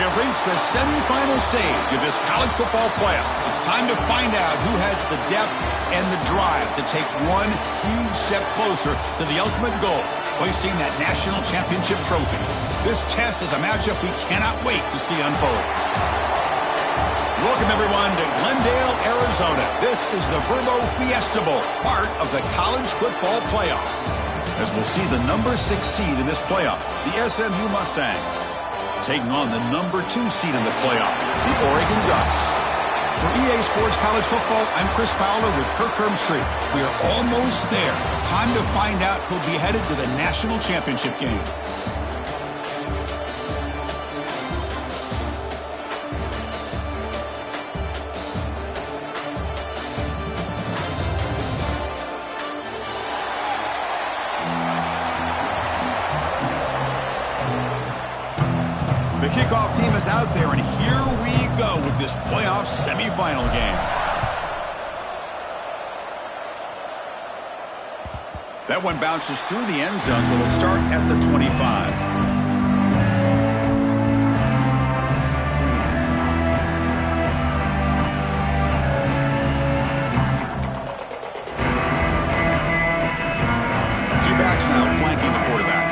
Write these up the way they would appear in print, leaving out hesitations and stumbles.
have reached the semifinal stage of this college football playoff. It's time to find out who has the depth and the drive to take one huge step closer to the ultimate goal, hoisting that national championship trophy. This test is a matchup we cannot wait to see unfold. Welcome, everyone, to Glendale, Arizona. This is the Verbo Fiesta Bowl, part of the college football playoff. As we'll see the number 6 seed in this playoff, the SMU Mustangs, taking on the number 2 seed in the playoff, the Oregon Ducks. For EA Sports College Football, I'm Chris Fowler with Kirk Herbstreit. We are almost there. Time to find out who'll be headed to the national championship game. The kickoff team is out there, and here we go with this playoff semifinal game. That one bounces through the end zone, so they'll start at the 25. Two backs now flanking the quarterback.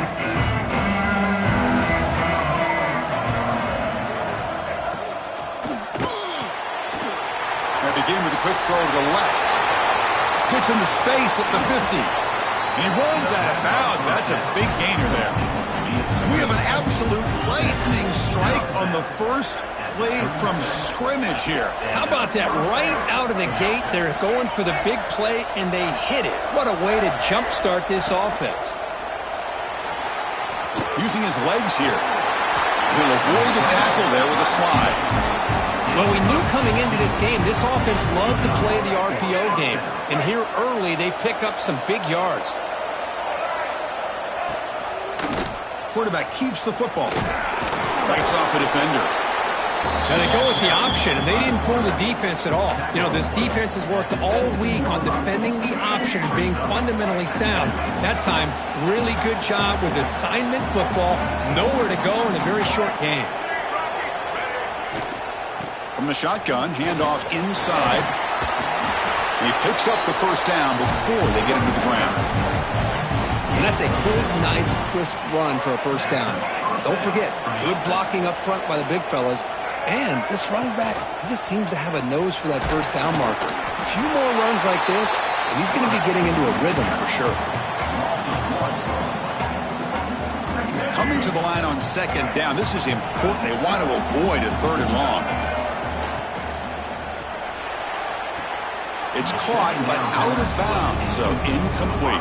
Begin with a quick throw to the left. Gets into space at the 50. And he runs out of bounds. That's a big gainer there. We have an absolute lightning strike on the first play from scrimmage here. How about that? Right out of the gate, they're going for the big play, and they hit it. What a way to jumpstart this offense. Using his legs here. He'll avoid the tackle there with a slide. Well, we knew coming into this game, this offense loved to play the RPO game. And here early, they pick up some big yards. Quarterback keeps the football. Fights off a defender. Now they go with the option, and they didn't fool the defense at all. You know, this defense has worked all week on defending the option, being fundamentally sound. That time, really good job with assignment football. Nowhere to go in a very short game. From the shotgun, handoff inside. And he picks up the first down before they get him to the ground. And that's a good, nice, crisp run for a first down. Don't forget, good blocking up front by the big fellas. And this running back, he just seems to have a nose for that first down marker. A few more runs like this, and he's going to be getting into a rhythm for sure. Coming to the line on second down, this is important. They want to avoid a third and long. It's caught, but out of bounds, so incomplete.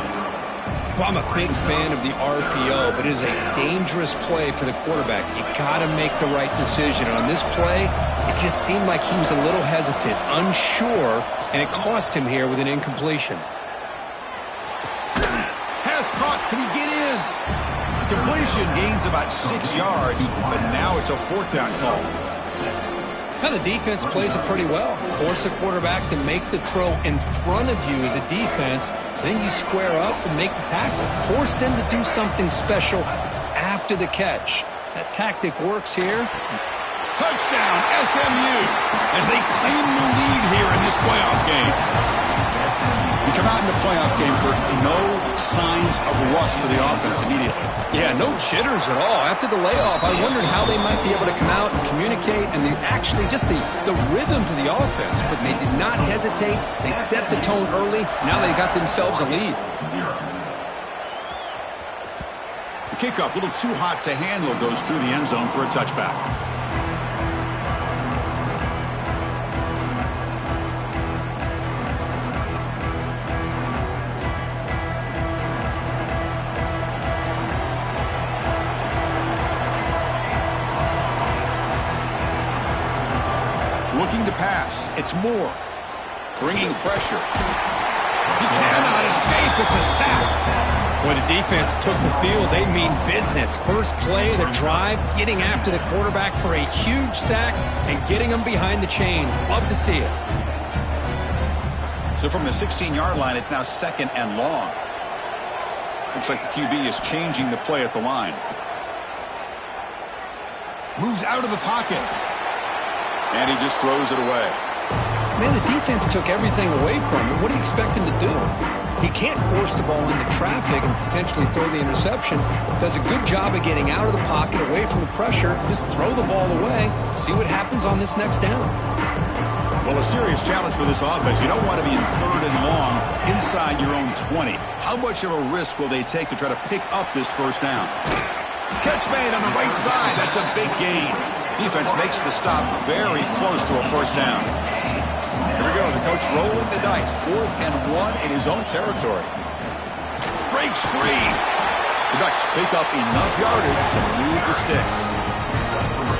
Well, I'm a big fan of the RPO, but it is a dangerous play for the quarterback. You got to make the right decision. And on this play, it just seemed like he was a little hesitant, unsure, and it cost him here with an incompletion. Pass caught. Can he get in? Completion gains about 6 yards, but now it's a fourth down call. Now the defense plays it pretty well. Force the quarterback to make the throw in front of you as a defense. Then you square up and make the tackle. Force them to do something special after the catch. That tactic works here. Touchdown, SMU, as they claim the lead here in this playoff game. We come out in the playoff game for no signs of rust for the offense immediately. Yeah, no jitters at all. After the layoff, I wondered how they might be able to come out and communicate and actually just the rhythm to the offense. But they did not hesitate. They set the tone early. Now they got themselves a lead. The kickoff, a little too hot to handle, goes through the end zone for a touchback. Looking to pass. It's Moore. Bringing pressure. He cannot escape. It's a sack. When the defense took the field, they mean business. First play of the drive, getting after the quarterback for a huge sack and getting him behind the chains. Love to see it. So from the 16-yard line, it's now second and long. Looks like the QB is changing the play at the line. Moves out of the pocket. And he just throws it away. Man, the defense took everything away from him. What do you expect him to do? He can't force the ball into traffic and potentially throw the interception. Does a good job of getting out of the pocket, away from the pressure. Just throw the ball away. See what happens on this next down. Well, a serious challenge for this offense. You don't want to be in 3rd and long inside your own 20. How much of a risk will they take to try to pick up this first down? Catch made on the right side. That's a big gain. Defense makes the stop very close to a first down. Here we go. The coach rolling the dice. 4th and 1 in his own territory. Breaks free. The Ducks pick up enough yardage to move the sticks.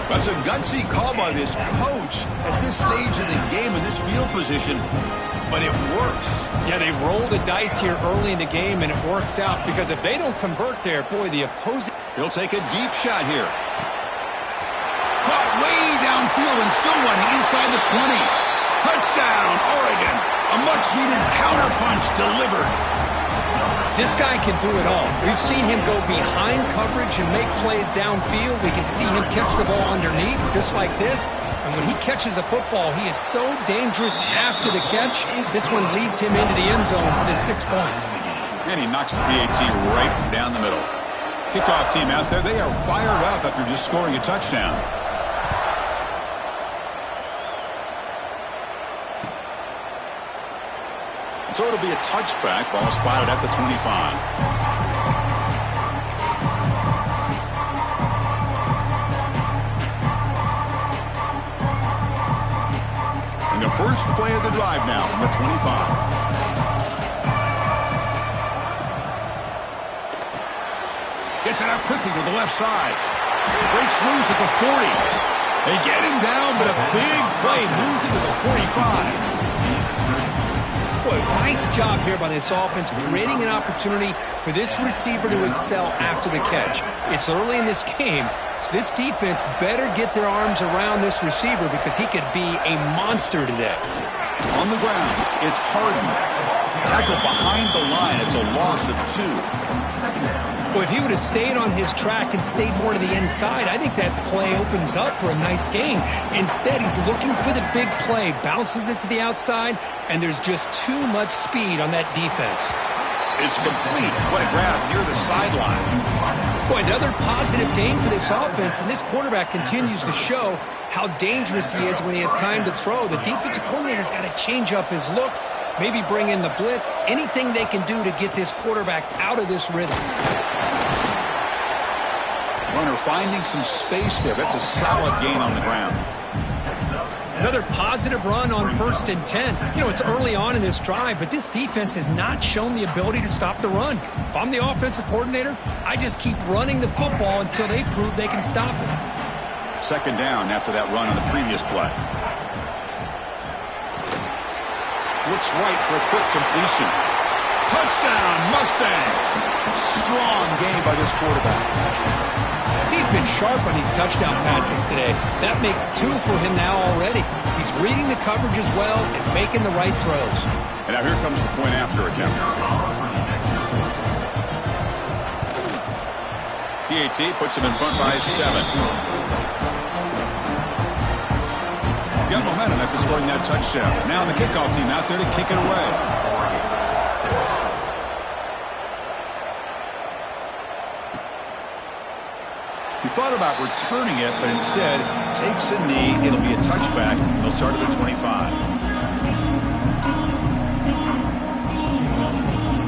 That's a gutsy call by this coach at this stage of the game in this field position, but it works. Yeah, they've rolled the dice here early in the game, and it works out because if they don't convert there, boy, the opposing... He'll take a deep shot here. Caught way downfield and still running inside the 20. Touchdown, Oregon. A much-needed counterpunch delivered. This guy can do it all. We've seen him go behind coverage and make plays downfield. We can see him catch the ball underneath, just like this. And when he catches a football, he is so dangerous after the catch. This one leads him into the end zone for the 6 points. And he knocks the PAT right down the middle. Kickoff team out there, they are fired up after just scoring a touchdown. So it'll be a touchback. Ball spotted at the 25. And the first play of the drive now from the 25. Gets it out quickly to the left side. Breaks loose at the 40. They get him down, but a big play moves into the 45. Boy, nice job here by this offense, creating an opportunity for this receiver to excel after the catch. It's early in this game, so this defense better get their arms around this receiver because he could be a monster today. On the ground, it's Harden. Tackled behind the line. It's a loss of 2. Well, if he would have stayed on his track and stayed more to the inside, I think that play opens up for a nice gain. Instead, he's looking for the big play, bounces it to the outside, and there's just too much speed on that defense. It's complete. What a grab near the sideline. Boy, another positive game for this offense, and this quarterback continues to show how dangerous he is when he has time to throw. The defensive coordinator's got to change up his looks, maybe bring in the blitz, anything they can do to get this quarterback out of this rhythm. Runner finding some space there. That's a solid gain on the ground. Another positive run on 1st and 10. You know, it's early on in this drive, but this defense has not shown the ability to stop the run. If I'm the offensive coordinator, I just keep running the football until they prove they can stop it. 2nd down after that run on the previous play. Looks right for a quick completion. Touchdown, Mustangs. Strong game by this quarterback. He's been sharp on these touchdown passes today. That makes 2 for him now already. He's reading the coverage as well and making the right throws. And now here comes the point after attempt. PAT puts him in front by 7. Got momentum after scoring that touchdown. Now the kickoff team out there to kick it away. He thought about returning it, but instead takes a knee. It'll be a touchback. He'll start at the 25.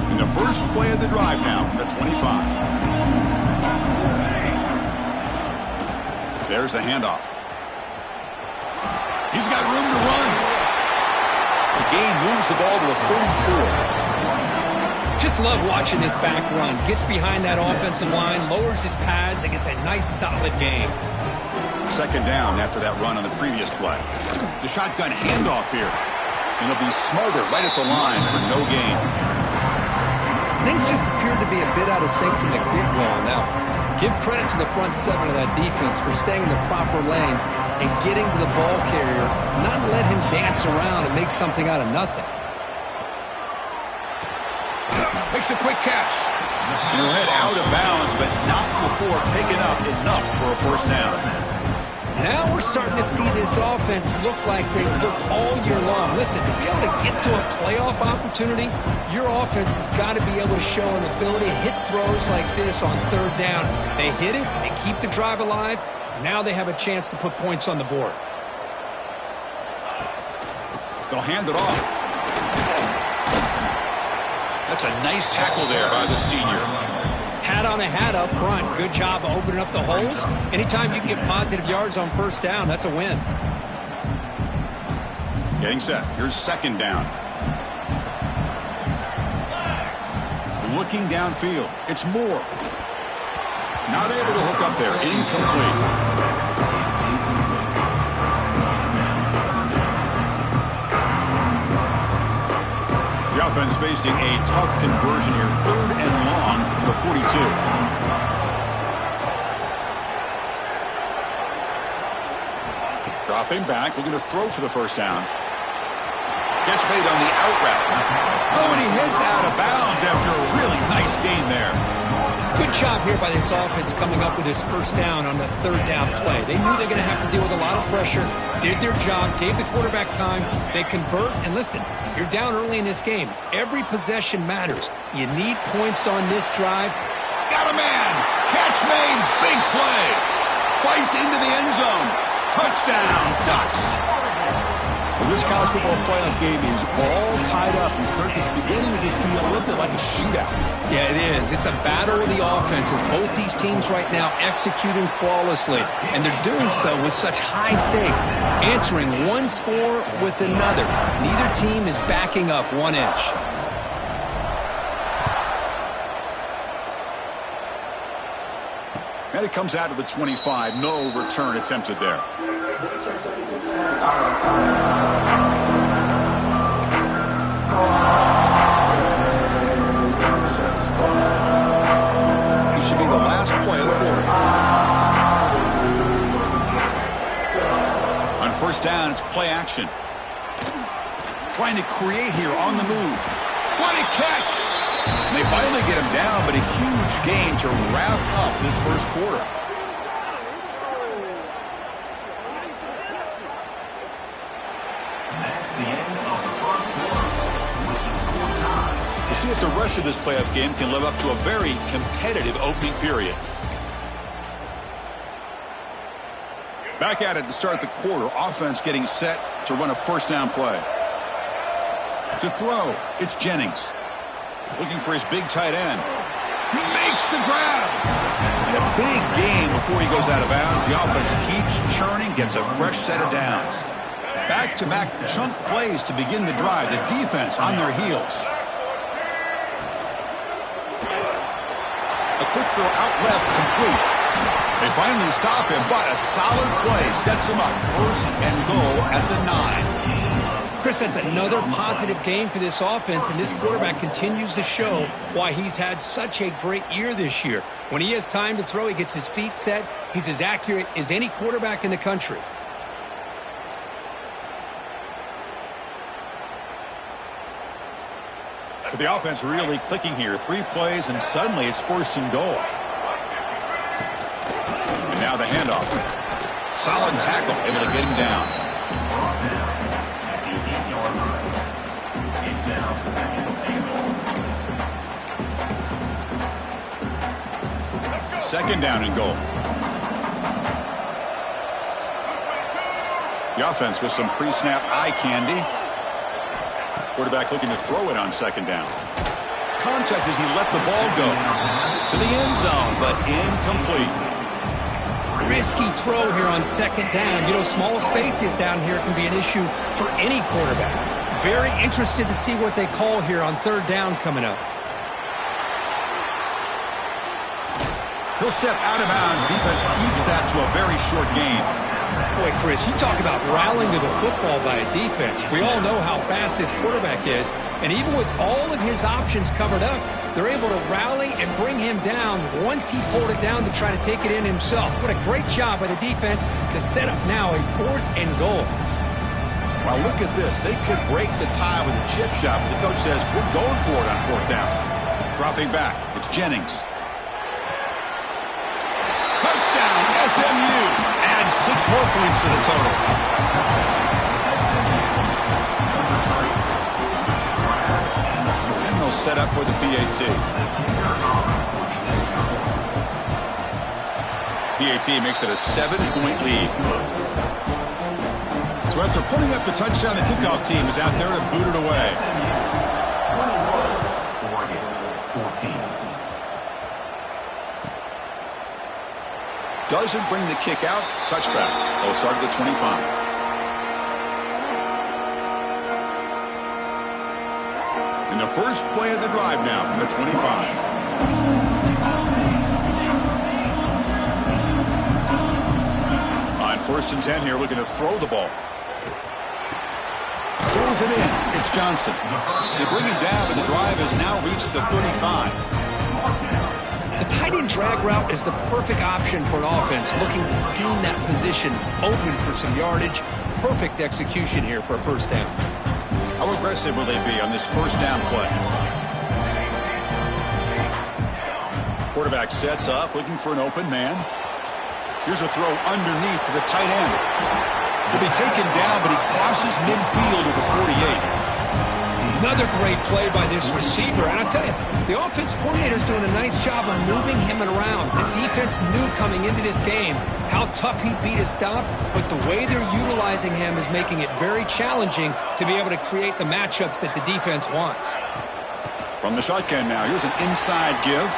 And the first play of the drive now from the 25. There's the handoff. He's got room to run. The gain moves the ball to the 34. Just love watching this back run. Gets behind that offensive line, lowers his pads, and gets a nice solid gain. 2nd down after that run on the previous play. The shotgun handoff here. And it'll be smothered right at the line for no gain. Things just appeared to be a bit out of sync from the get-go on that one. Give credit to the front 7 of that defense for staying in the proper lanes and getting to the ball carrier, not let him dance around and make something out of nothing. Makes a quick catch. And he'll head out of bounds, but not before picking up enough for a first down. Now we're starting to see this offense look like they've looked all year long. Listen, to be able to get to a playoff opportunity, your offense has got to be able to show an ability to hit throws like this on third down. They hit it, they keep the drive alive. Now they have a chance to put points on the board. They'll hand it off. That's a nice tackle there by the senior. Hat on a hat up front. Good job of opening up the holes. Anytime you can get positive yards on first down, that's a win. Getting set. Here's second down. Looking downfield. It's Moore. Not able to hook up there. Incomplete. The offense facing a tough conversion here. Third and long from the 42. Dropping back, looking to throw for the first down. Gets made on the out route. Oh, and he heads out of bounds after a really nice gain there. Good job here by this offense coming up with this first down on the third down play. They knew they were going to have to deal with a lot of pressure, did their job, gave the quarterback time. They convert, and listen, you're down early in this game. Every possession matters. You need points on this drive. Got a man. Catch made. Big play. Fights into the end zone. Touchdown, Ducks. Well, this college football playoff game is all tied up, and Kirk, it's beginning to feel a little bit like a shootout. Yeah, it is. It's a battle of the offenses. Both these teams right now executing flawlessly, and they're doing so with such high stakes, answering one score with another. Neither team is backing up 1 inch. And it comes out to the 25. No return attempted there. This should be the last play of the quarter. On first down, it's play action. Trying to create here on the move. What a catch! And they finally get him down, but a huge gain to wrap up this first quarter. We'll see if the rest of this playoff game can live up to a very competitive opening period. Back at it to start the quarter. Offense getting set to run a first down play. To throw, it's Jennings. Looking for his big tight end. He makes the grab. And a big gain before he goes out of bounds. The offense keeps churning, gets a fresh set of downs. Back-to-back chunk plays to begin the drive. The defense on their heels. A quick throw out left, complete. They finally stop him, but a solid play sets him up. First and goal at the 9. Chris, that's another positive game for this offense, and this quarterback continues to show why he's had such a great year this year. When he has time to throw, he gets his feet set. He's as accurate as any quarterback in the country. So the offense really clicking here. 3 plays, and suddenly it's first and goal. And now the handoff. Solid tackle, able to get him down. Second down and goal. The offense with some pre-snap eye candy. Quarterback looking to throw it on second down. Contact as he let the ball go to the end zone, but incomplete. Risky throw here on second down. You know, small spaces down here can be an issue for any quarterback. Very interested to see what they call here on third down coming up. He'll step out of bounds. Defense keeps that to a very short gain. Boy, Chris, you talk about rallying to the football by a defense. We all know how fast this quarterback is, and even with all of his options covered up, they're able to rally and bring him down once he pulled it down to try to take it in himself. What a great job by the defense to set up now a 4th and goal. Well, look at this. They could break the tie with a chip shot, but the coach says, we're going for it on 4th down. Dropping back, it's Jennings. Touchdown, SMU. And add 6 more points to the total. And they'll set up for the PAT. PAT makes it a 7-point lead. So after putting up the touchdown, the kickoff team is out there to boot it away. Doesn't bring the kick out. Touchback. They'll start at the 25. And the first play of the drive now from the 25. On 1st and 10 here, looking to throw the ball. Pulls it in. It's Johnson. They bring him down, but the drive has now reached the 35. The tight end drag route is the perfect option for an offense looking to scheme that position open for some yardage. Perfect execution here for a first down. How aggressive will they be on this first down play? Quarterback sets up, looking for an open man. Here's a throw underneath to the tight end. He'll be taken down, but he crosses midfield to the 48. Another great play by this receiver. And I'll tell you, the offense coordinator is doing a nice job of moving him around. The defense knew coming into this game how tough he'd be to stop, but the way they're utilizing him is making it very challenging to be able to create the matchups that the defense wants. From the shotgun now, here's an inside give.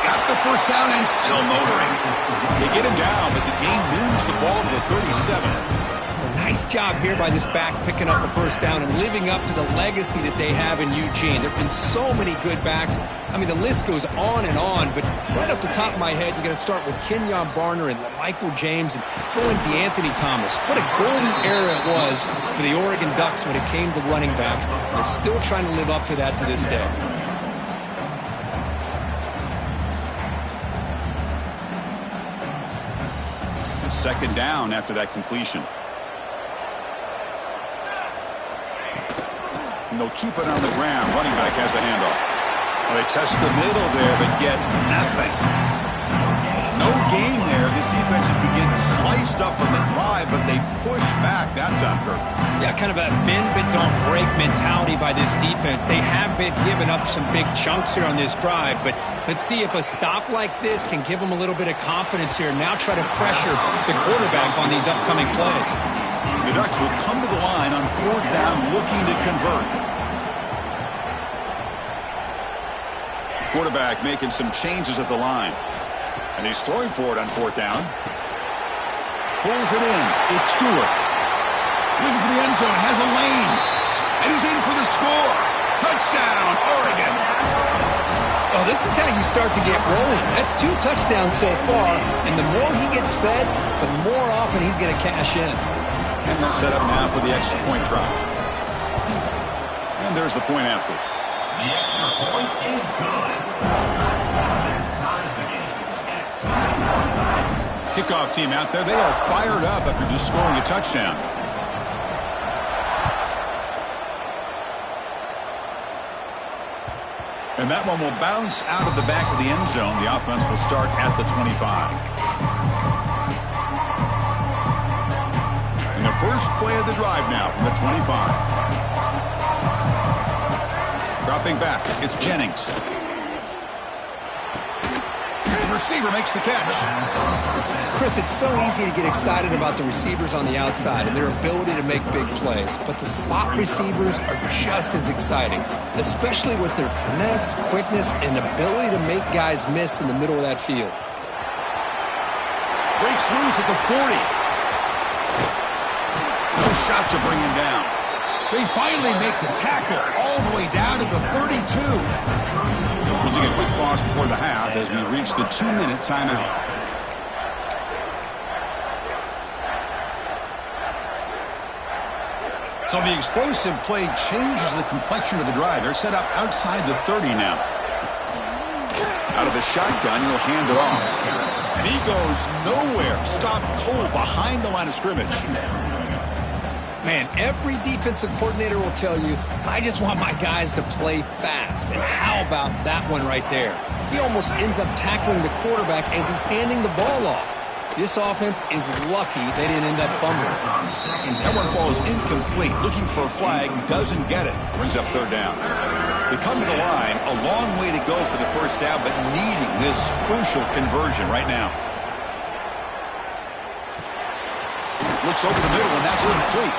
Got the first down and still motoring. They get him down, but the game moves the ball to the 37. Nice job here by this back picking up the first down and living up to the legacy that they have in Eugene. There have been so many good backs. I mean, the list goes on and on, but right off the top of my head, you got to start with Kenyon Barner and Michael James and throw in DeAnthony Thomas. What a golden era it was for the Oregon Ducks when it came to running backs. They're still trying to live up to that to this day. Second down after that completion. And they'll keep it on the ground. Running back has the handoff. Well, they test the middle there, but get nothing. No gain there. This defense has been getting sliced up on the drive, but they push back. That's on Kirk. Yeah, kind of a bend but don't break mentality by this defense. They have been giving up some big chunks here on this drive, but let's see if a stop like this can give them a little bit of confidence here. Now try to pressure the quarterback on these upcoming plays. The Ducks will come to the line on 4th down looking to convert. Quarterback making some changes at the line. And he's throwing for it on 4th down. Pulls it in. It's Stewart. Looking for the end zone. Has a lane. And he's in for the score. Touchdown, Oregon. Well, this is how you start to get rolling. That's 2 touchdowns so far. And the more he gets fed, the more often he's going to cash in. And they'll set up now for the extra point try. And there's the point after. The extra point is good. Kickoff team out there. They are fired up after just scoring a touchdown. And that one will bounce out of the back of the end zone. The offense will start at the 25. And the first play of the drive now from the 25. Dropping back, it's Jennings. The receiver makes the catch. Chris, it's so easy to get excited about the receivers on the outside and their ability to make big plays, but the slot receivers are just as exciting, especially with their finesse, quickness, and ability to make guys miss in the middle of that field. Breaks loose at the 40. No shot to bring him down. They finally make the tackle all the way down to the 32. We'll take a quick pause before the half as we reach the 2-minute timeout. So the explosive play changes the complexion of the drive. They're set up outside the 30 now. Out of the shotgun, he'll hand it off. And he goes nowhere. Stopped cold behind the line of scrimmage. Man, every defensive coordinator will tell you, I just want my guys to play fast. And how about that one right there? He almost ends up tackling the quarterback as he's handing the ball off. This offense is lucky they didn't end up fumbling. That one falls incomplete. Looking for a flag, doesn't get it. Brings up third down. They come to the line, a long way to go for the first down, but needing this crucial conversion right now. Looks over the middle, and that's complete.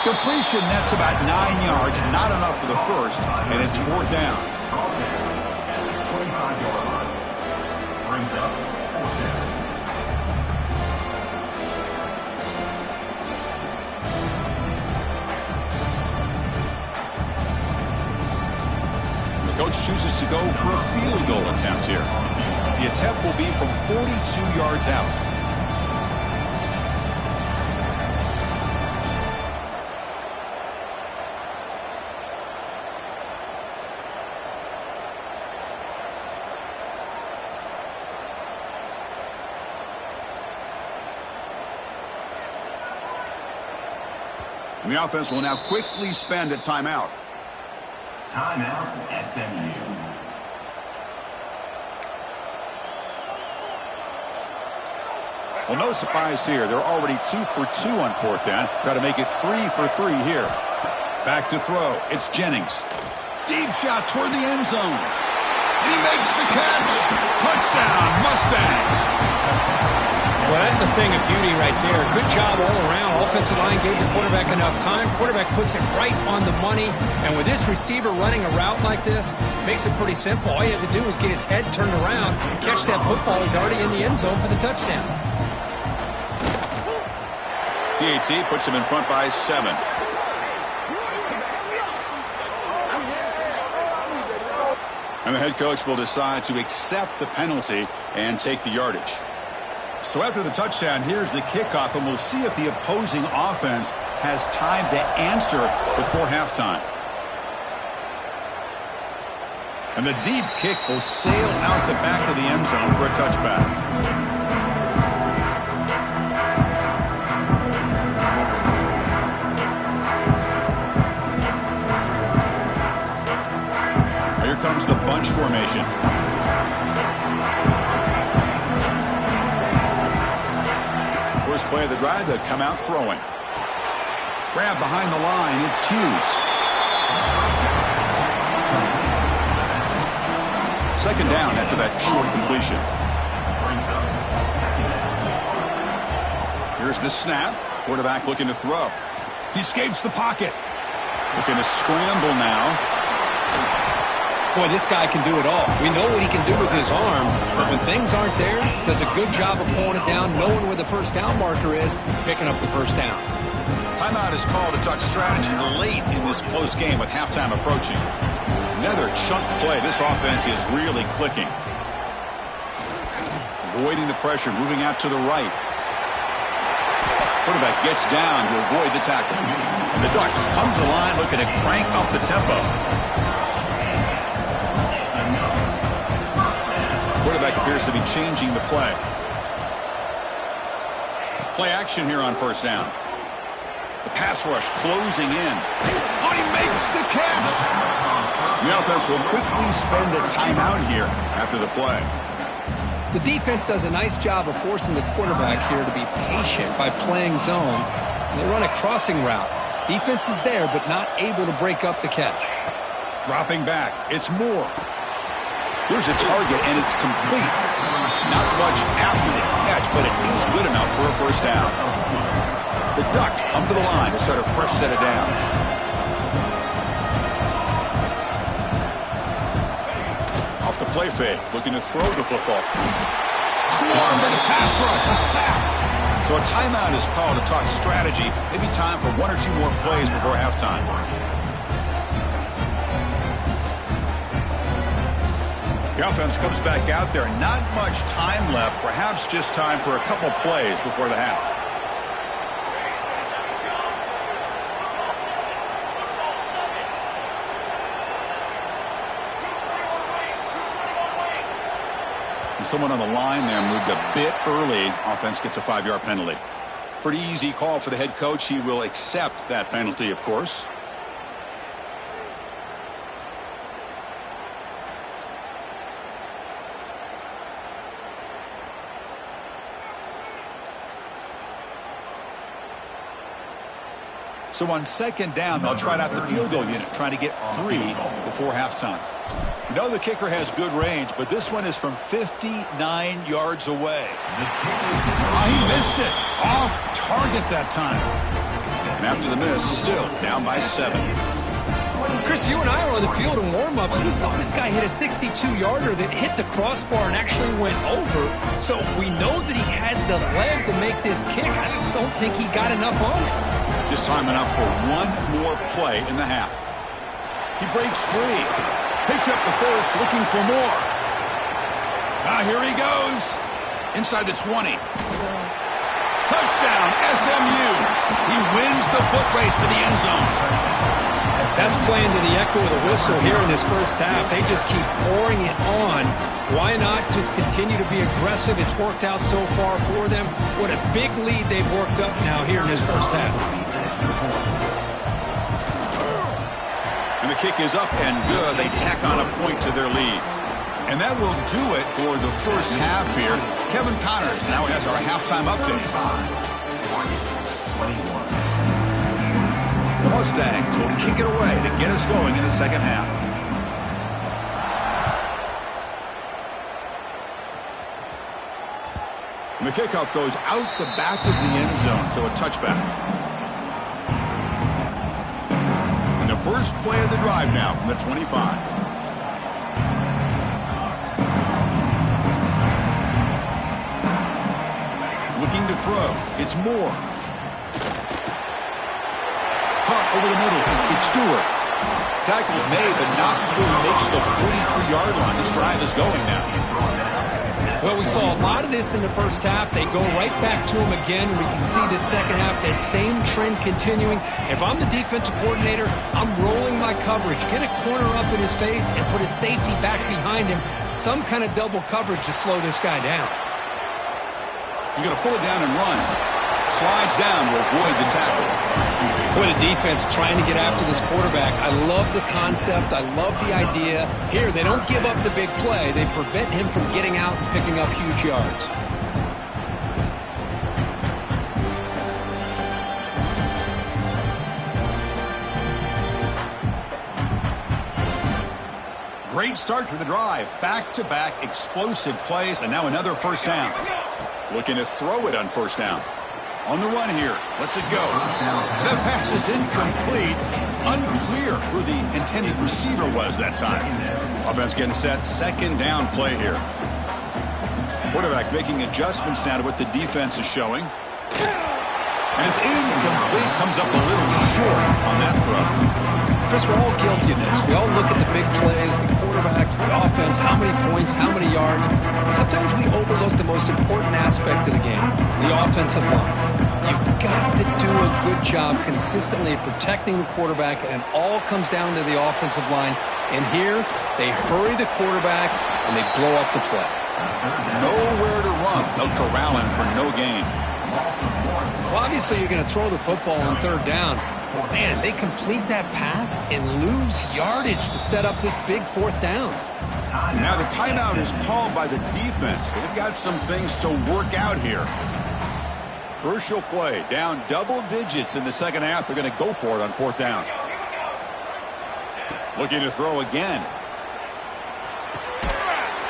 Completion, that's about 9 yards. Not enough for the first, and it's fourth down. 25-yard line. Brings up fourth down. The coach chooses to go for a field goal attempt here. The attempt will be from 42 yards out. The offense will now quickly spend a timeout. Timeout, SMU. Well, no surprise here. They're already 2 for 2 on fourth down. Got to make it 3 for 3 here. Back to throw. It's Jennings. Deep shot toward the end zone. And he makes the catch. Touchdown, Mustangs. Well, that's a thing of beauty right there. Good job all around. Offensive line gave the quarterback enough time. Quarterback puts it right on the money. And with this receiver running a route like this, makes it pretty simple. All you have to do is get his head turned around, catch that football. He's already in the end zone for the touchdown. PAT puts him in front by 7. And the head coach will decide to accept the penalty and take the yardage. So after the touchdown, here's the kickoff, and we'll see if the opposing offense has time to answer before halftime. And the deep kick will sail out the back of the end zone for a touchback. Here comes the bunch formation. First play of the drive, they come out throwing. Grab behind the line, it's Hughes. Second down after that short completion. Here's the snap. Quarterback looking to throw. He escapes the pocket. Looking to scramble now. Boy, this guy can do it all. We know what he can do with his arm, but when things aren't there, does a good job of pulling it down, knowing where the first down marker is, picking up the first down. Timeout is called to talk strategy late in this close game with halftime approaching. Another chunk play. This offense is really clicking. Avoiding the pressure, moving out to the right. Quarterback gets down to avoid the tackle. And the Ducks come to the line looking to crank up the tempo. Quarterback appears to be changing the play. Play action here on first down. The pass rush closing in. Oh, he makes the catch. The offense will quickly spend a timeout here after the play. The defense does a nice job of forcing the quarterback here to be patient by playing zone. And they run a crossing route. Defense is there, but not able to break up the catch. Dropping back. It's Moore. Here's a target, and it's complete. Not much after the catch, but it is good enough for a first down. The Ducks come to the line to start a fresh set of downs. Off the play fake, looking to throw the football. Swarmed by the pass rush, a sack. So a timeout is called to talk strategy. Maybe time for 1 or 2 more plays before halftime. The offense comes back out there. Not much time left. Perhaps just time for a couple plays before the half. And someone on the line there moved a bit early. Offense gets a 5-yard penalty. Pretty easy call for the head coach. He will accept that penalty, of course. So on second down, they'll try out the field goal unit, trying to get 3 before halftime. You know the kicker has good range, but this one is from 59 yards away. Oh, he missed it. Off target that time. And after the miss, still down by 7. Chris, you and I were on the field in warm-ups. We saw this guy hit a 62-yarder that hit the crossbar and actually went over. So we know that he has the leg to make this kick. I just don't think he got enough on it. Just time enough for one more play in the half. He breaks free. Picks up the first, looking for more. Here he goes. Inside the 20. Touchdown, SMU. He wins the foot race to the end zone. That's playing to the echo of the whistle here in this first half. They just keep pouring it on. Why not just continue to be aggressive? It's worked out so far for them. What a big lead they've worked up now here in this first half. And the kick is up and good. They tack on a point to their lead. And that will do it for the first half here. Kevin Connors now has our halftime update. The Mustangs will kick it away to get us going in the second half. And the kickoff goes out the back of the end zone, so a touchback. And the first play of the drive now from the 25. Looking to throw. It's Moore. Caught over the middle. It's Stewart. Tackle's made, but not before he makes the 43-yard line. This drive is going now. Well, we saw a lot of this in the first half. They go right back to him again. We can see the second half, that same trend continuing. If I'm the defensive coordinator, I'm rolling my coverage. Get a corner up in his face and put a safety back behind him. Some kind of double coverage to slow this guy down. He's going to pull it down and run. Slides down to avoid the tackle. Boy, the defense trying to get after this quarterback. I love the concept. I love the idea. Here, they don't give up the big play. They prevent him from getting out and picking up huge yards. Great start to the drive. Back-to-back explosive plays, and now another first down. Looking to throw it on first down. On the run here. Lets it go. That pass is incomplete. Unclear who the intended receiver was that time. Offense getting set. Second down play here. Quarterback making adjustments now to what the defense is showing. And it's incomplete. Comes up a little short on that throw. Chris, we're all guilty of this. We all look at the big plays, the quarterbacks, the offense, how many points, how many yards. Sometimes we overlook the most important aspect of the game, the offensive line. You've got to do a good job consistently protecting the quarterback, and it all comes down to the offensive line. And here, they hurry the quarterback, and they blow up the play. Nowhere to run. They'll corral him for no gain. Well, obviously, you're going to throw the football on third down. Man, they complete that pass and lose yardage to set up this big fourth down. Now the timeout is called by the defense. They've got some things to work out here. Crucial play. Down double digits in the second half. They're going to go for it on fourth down. Looking to throw again.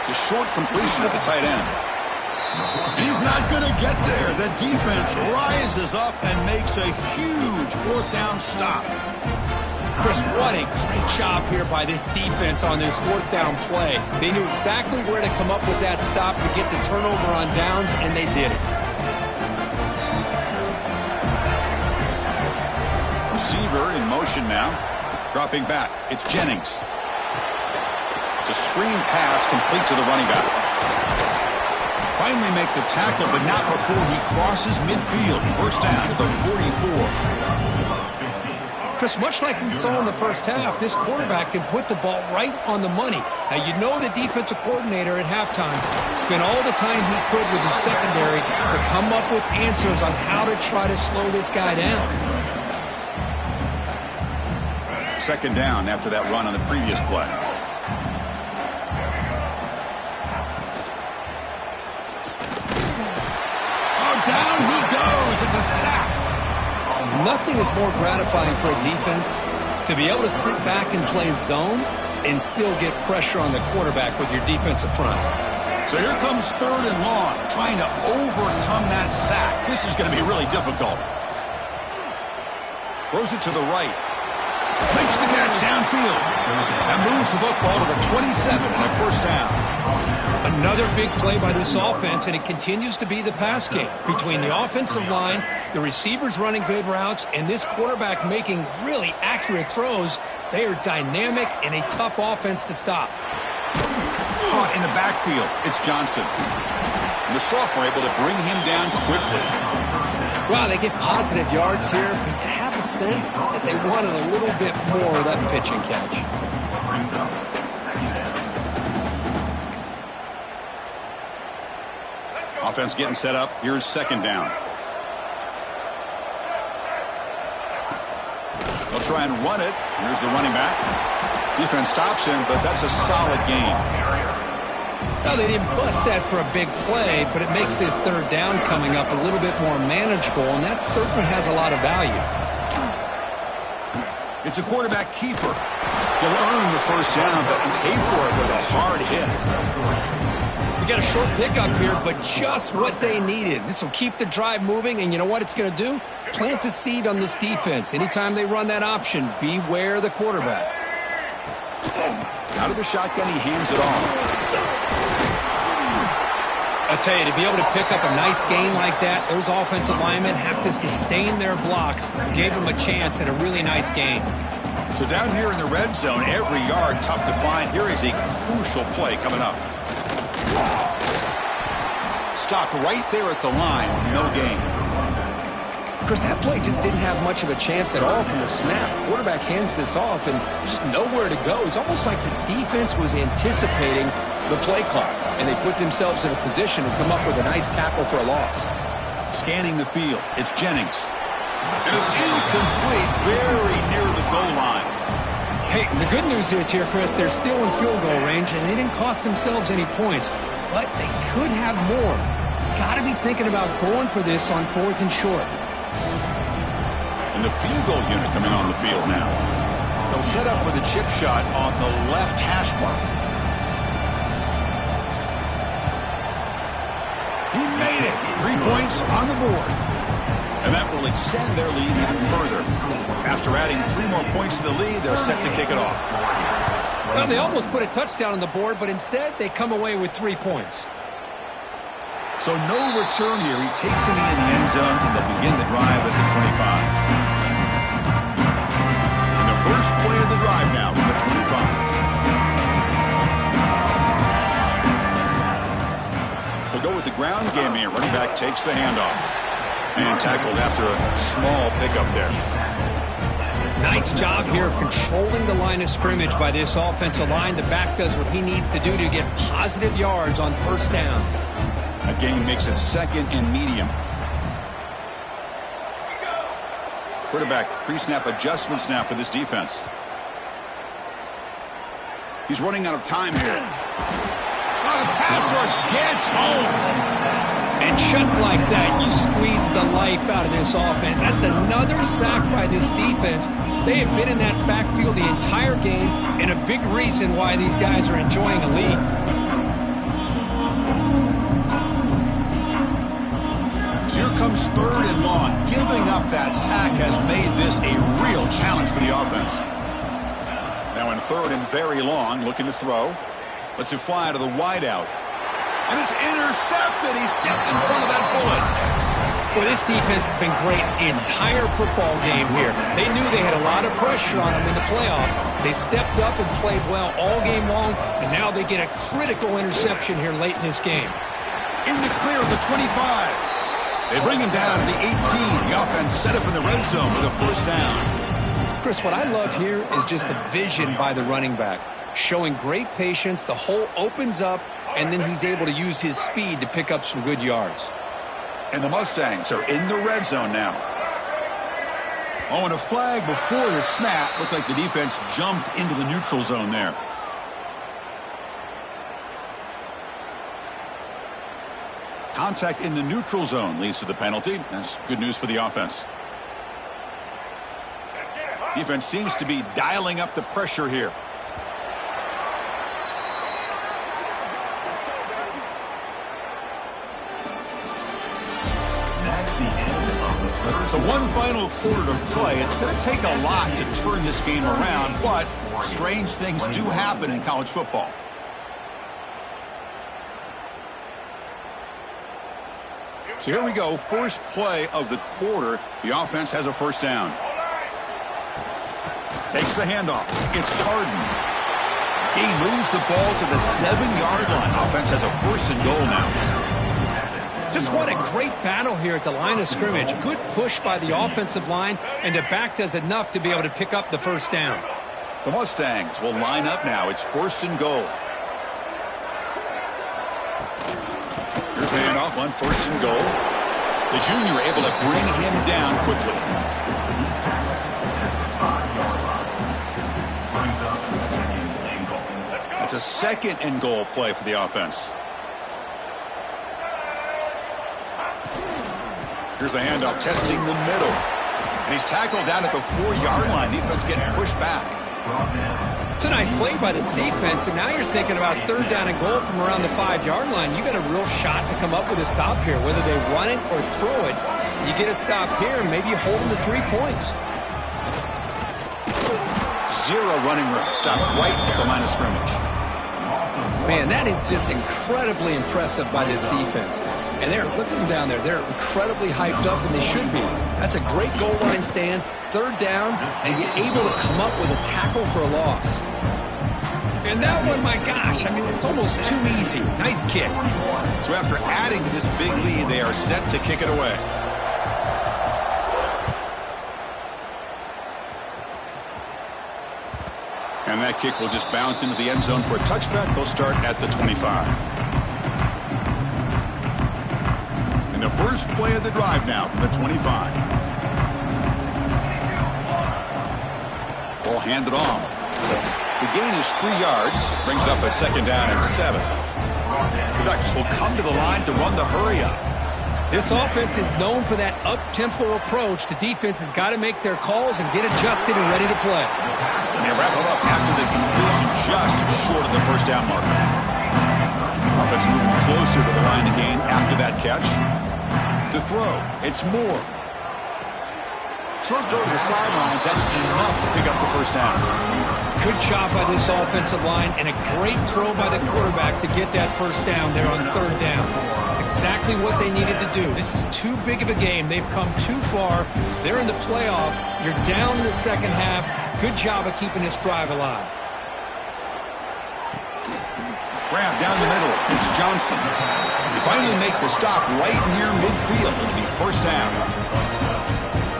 It's a short completion at the tight end. He's not going to get there. The defense rises up and makes a huge fourth down stop. Chris, what a great job here by this defense on this fourth down play. They knew exactly where to come up with that stop to get the turnover on downs, and they did it. Receiver in motion now. Dropping back. It's Jennings. It's a screen pass complete to the running back. Finally make the tackle, but not before he crosses midfield. First down to the 44. Chris, much like we saw in the first half, this quarterback can put the ball right on the money. Now, you know the defensive coordinator at halftime spent all the time he could with his secondary to come up with answers on how to try to slow this guy down. Second down after that run on the previous play. Down he goes. It's a sack. Nothing is more gratifying for a defense to be able to sit back and play zone and still get pressure on the quarterback with your defensive front. So here comes 3rd and long, trying to overcome that sack. This is going to be really difficult. Throws it to the right. Makes the catch downfield. And moves the football to the 27 and a first down. Another big play by this offense, and it continues to be the pass game. Between the offensive line, the receivers running good routes, and this quarterback making really accurate throws, they are dynamic and a tough offense to stop. Caught in the backfield. It's Johnson. And the sophomore able to bring him down quickly. Wow, they get positive yards here. You have a sense that they wanted a little bit more of that pitch and catch. Offense getting set up. Here's 2nd down. They'll try and run it. Here's the running back. Defense stops him, but that's a solid gain. Now, they didn't bust that for a big play, but it makes this 3rd down coming up a little bit more manageable, and that certainly has a lot of value. It's a quarterback keeper. He'll earn the first down, but pay for it with a hard hit. We got a short pickup here, but just what they needed. This will keep the drive moving, and you know what it's going to do? Plant a seed on this defense. Anytime they run that option, beware the quarterback. Out of the shotgun, he hands it off. I'll tell you, to be able to pick up a nice gain like that, those offensive linemen have to sustain their blocks. Gave them a chance at a really nice gain. So down here in the red zone, every yard tough to find. Here is a crucial play coming up. Stopped right there at the line. No gain. Chris, that play just didn't have much of a chance at all from the snap. Quarterback hands this off and just nowhere to go. It's almost like the defense was anticipating the play clock, and they put themselves in a position to come up with a nice tackle for a loss. Scanning the field, it's Jennings. And it's incomplete, very near the goal line. Hey, the good news is here, Chris, they're still in field goal range, and they didn't cost themselves any points, but they could have more. Got to be thinking about going for this on 4th and short. And the field goal unit coming on the field now. They'll set up with a chip shot on the left hash mark. He made it. 3 points on the board. And that will extend their lead even further. After adding 3 more points to the lead, they're set to kick it off. Well, they almost put a touchdown on the board, but instead they come away with 3 points. So no return here. He takes it in the end zone, and they'll begin the drive at the 25. And the first play of the drive now from the 25. They'll go with the ground game here. Running back takes the handoff. And tackled after a small pickup there. Nice job here of controlling the line of scrimmage by this offensive line. The back does what he needs to do to get positive yards on 1st down. That gain makes it 2nd and medium. Quarterback pre-snap adjustments now for this defense. He's running out of time here. Oh, the pass rush gets home. And just like that, you squeeze the life out of this offense. That's another sack by this defense. They have been in that backfield the entire game, and a big reason why these guys are enjoying a lead. So here comes 3rd and long. Giving up that sack has made this a real challenge for the offense. Now in 3rd and very long, looking to throw. Lets it fly to the wideout. And it's intercepted. He stepped in front of that bullet. Well, this defense has been great the entire football game here. They knew they had a lot of pressure on them in the playoff. They stepped up and played well all game long, and now they get a critical interception here late in this game. In the clear of the 25. They bring him down to the 18. The offense set up in the red zone with a 1st down. Chris, what I love here is just the vision by the running back. Showing great patience, the hole opens up, and then he's able to use his speed to pick up some good yards. And the Mustangs are in the red zone now. Oh, and a flag before the snap. Looked like the defense jumped into the neutral zone there. Contact in the neutral zone leads to the penalty. That's good news for the offense. Defense seems to be dialing up the pressure here. So one final quarter to play. It's going to take a lot to turn this game around, but strange things do happen in college football. So here we go, first play of the quarter. The offense has a first down. Takes the handoff. It's Carden. He moves the ball to the 7-yard line. Offense has a first and goal now. Just what a great battle here at the line of scrimmage. Good push by the offensive line, and the back does enough to be able to pick up the first down. The Mustangs will line up now. It's first and goal. Here's the handoff on first and goal. The junior able to bring him down quickly. It's a second and goal play for the offense. Here's the handoff, testing the middle. And he's tackled down at the 4-yard line. Defense getting pushed back. It's a nice play by this defense, and now you're thinking about third down and goal from around the 5-yard line. You got a real shot to come up with a stop here. Whether they run it or throw it, you get a stop here, and maybe you hold them to 3 points. 0 running room. Stop right at the line of scrimmage. Man, that is just incredibly impressive by this defense. And they're looking down there. They're incredibly hyped up, and they should be. That's a great goal line stand, third down, and you're able to come up with a tackle for a loss. And that one, my gosh, I mean, it's almost too easy. Nice kick. So after adding to this big lead, they are set to kick it away. And that kick will just bounce into the end zone for a touchback. They'll start at the 25. And the first play of the drive now from the 25. Ball handed off. The gain is 3 yards. Brings up a second down and 7. The Ducks will come to the line to run the hurry up. This offense is known for that up-tempo approach. The defense has got to make their calls and get adjusted and ready to play. And they wrap it up after the completion just short of the first down marker. Offense moving closer to the line of gain after that catch. To throw, it's Moore. Short throw to the sidelines, that's enough to pick up the first down. Good job by this offensive line, and a great throw by the quarterback to get that first down there on third down. That's exactly what they needed to do. This is too big of a game. They've come too far. They're in the playoff. You're down in the second half. Good job of keeping this drive alive. Grab down the middle. It's Johnson. They finally make the stop right near midfield. It'll be first down.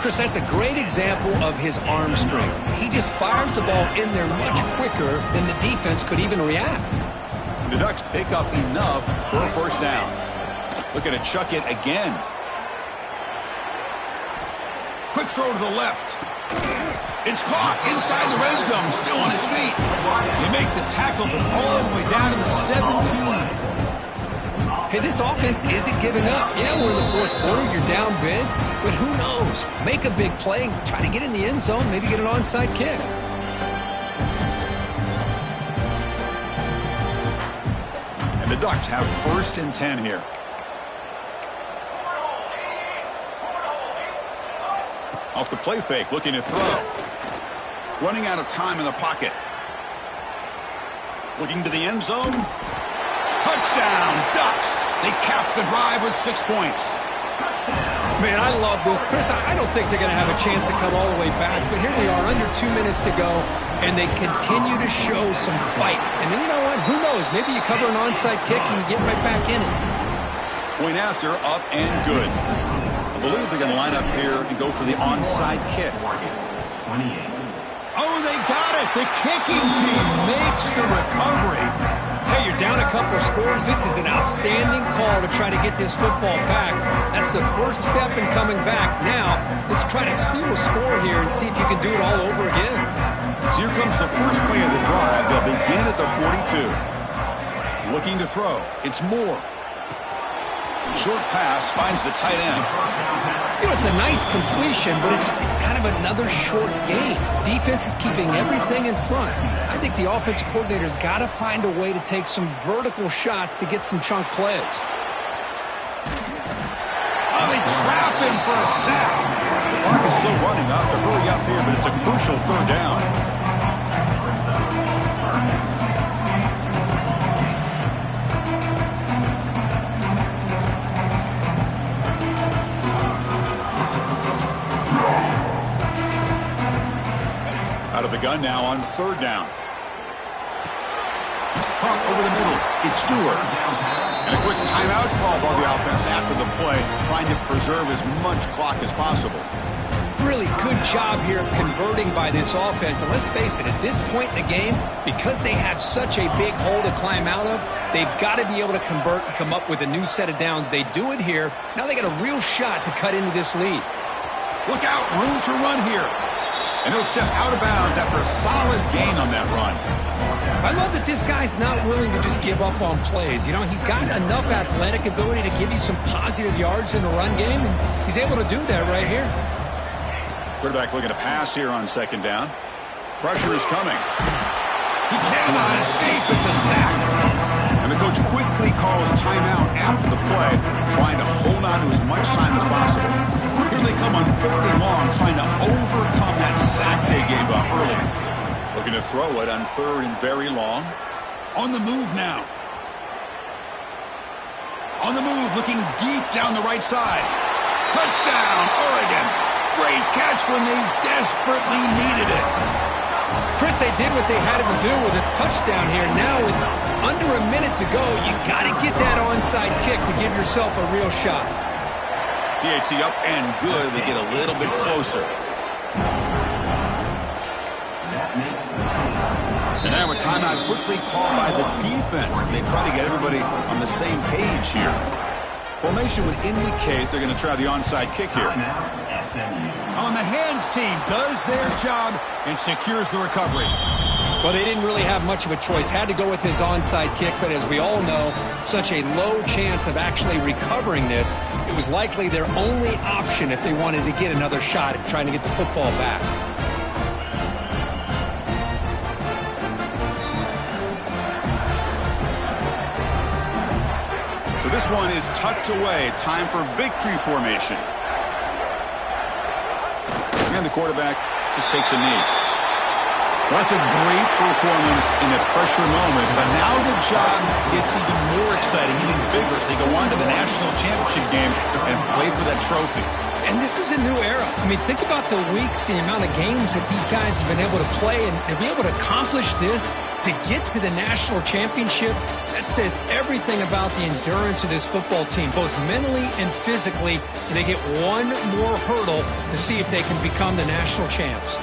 Chris, that's a great example of his arm strength. He just fired the ball in there much quicker than the defense could even react. And the Ducks pick up enough for a first down. Looking to chuck it again. Quick throw to the left. It's caught inside the red zone, still on his feet. You make the tackle, but all the way down to the 17. Hey, this offense isn't giving up. Yeah, we're in the fourth quarter. You're down big. But who knows? Make a big play. Try to get in the end zone. Maybe get an onside kick. And the Ducks have first and 10 here. Off the play fake, looking to throw. Running out of time in the pocket. Looking to the end zone. Touchdown, Ducks. They cap the drive with 6 points. Man, I love this. Chris, I don't think they're going to have a chance to come all the way back, but here we are, under 2 minutes to go, and they continue to show some fight. And then you know what? Who knows? Maybe you cover an onside kick and you get right back in it. Point after, up and good. I believe they're going to line up here and go for the onside kick. Oh, they got it. The kicking team makes the recovery. Hey, you're down a couple scores. This is an outstanding call to try to get this football back. That's the first step in coming back. Now, let's try to steal a score here and see if you can do it all over again. So here comes the first play of the drive. They'll begin at the 42. Looking to throw. It's Moore. Short pass finds the tight end. You know, it's a nice completion, but it's kind of another short game. Defense is keeping everything in front. I think the offensive coordinator's got to find a way to take some vertical shots to get some chunk plays. Oh, they trap him for a sack. The clock is still running. I'll have to hurry up here, but it's a crucial third down. Out of the gun now on third down. Caught over the middle. It's Stewart. And a quick timeout call by the offense after the play, trying to preserve as much clock as possible. Really good job here of converting by this offense. And let's face it, at this point in the game, because they have such a big hole to climb out of, they've got to be able to convert and come up with a new set of downs. They do it here. Now they got a real shot to cut into this lead. Look out, room to run here. And he'll step out of bounds after a solid gain on that run. I love that this guy's not willing to just give up on plays. You know, he's got enough athletic ability to give you some positive yards in the run game, and he's able to do that right here. Quarterback looking to pass here on second down. Pressure is coming. He cannot escape. It's a sack. And the coach quickly calls timeout after the play, trying to hold on to as much time as possible. Here they come on third and long, trying to overcome that sack they gave up early. Looking to throw it on third and very long. On the move now. On the move, looking deep down the right side. Touchdown, Oregon. Great catch when they desperately needed it. Chris, they did what they had to do with his touchdown here. Now with under a minute to go, you got to get that onside kick to give yourself a real shot. PAT up and good. They get a little bit closer. And now a timeout quickly called by the defense as they try to get everybody on the same page here. Formation would indicate they're going to try the onside kick here. On the hands team does their job and secures the recovery. Well, they didn't really have much of a choice. Had to go with his onside kick, but as we all know, such a low chance of actually recovering this. It was likely their only option if they wanted to get another shot at trying to get the football back. So this one is tucked away. Time for victory formation. And the quarterback just takes a knee. Well, that's a great performance in a pressure moment, but now the job gets even more exciting, even bigger as they go on to the national championship game and play for that trophy. And this is a new era. I mean, think about the weeks, the amount of games that these guys have been able to play, and to be able to accomplish this, to get to the national championship, that says everything about the endurance of this football team, both mentally and physically. And they get one more hurdle to see if they can become the national champs.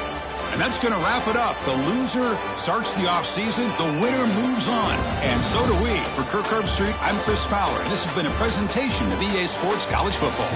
And that's going to wrap it up. The loser starts the offseason. The winner moves on. And so do we. For Kirk Herbstreit, I'm Chris Fowler. And this has been a presentation of EA Sports College Football.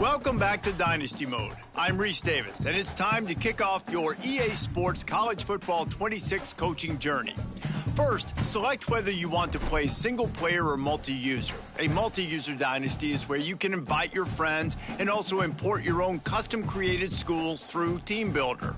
Welcome back to Dynasty Mode. I'm Reese Davis, and it's time to kick off your EA Sports College Football 26 coaching journey. First, select whether you want to play single-player or multi-user. A multi-user dynasty is where you can invite your friends and also import your own custom-created schools through Team Builder.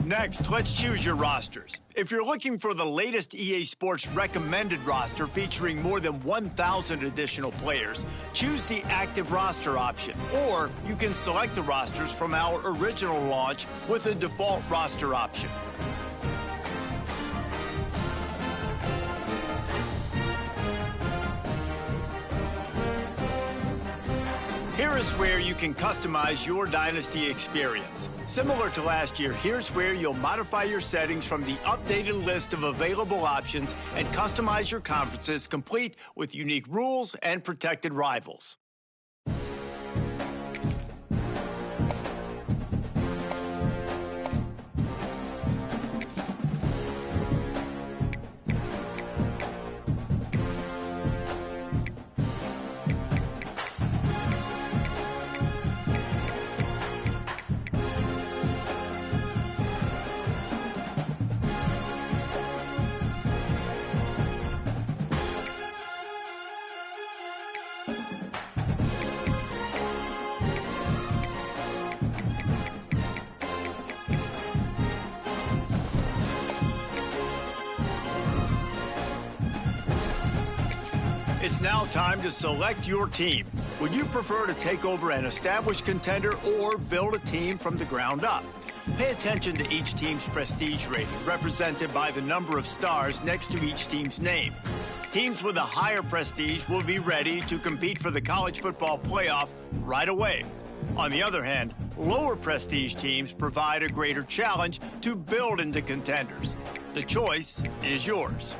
Next, let's choose your rosters. If you're looking for the latest EA Sports recommended roster featuring more than 1,000 additional players, choose the active roster option. Or you can select the rosters from our original launch with a default roster option. Here is where you can customize your Dynasty experience. Similar to last year, here's where you'll modify your settings from the updated list of available options and customize your conferences complete with unique rules and protected rivals. It's now time to select your team. Would you prefer to take over an established contender or build a team from the ground up? Pay attention to each team's prestige rating, represented by the number of stars next to each team's name. Teams with a higher prestige will be ready to compete for the college football playoff right away. On the other hand, lower prestige teams provide a greater challenge to build into contenders. The choice is yours.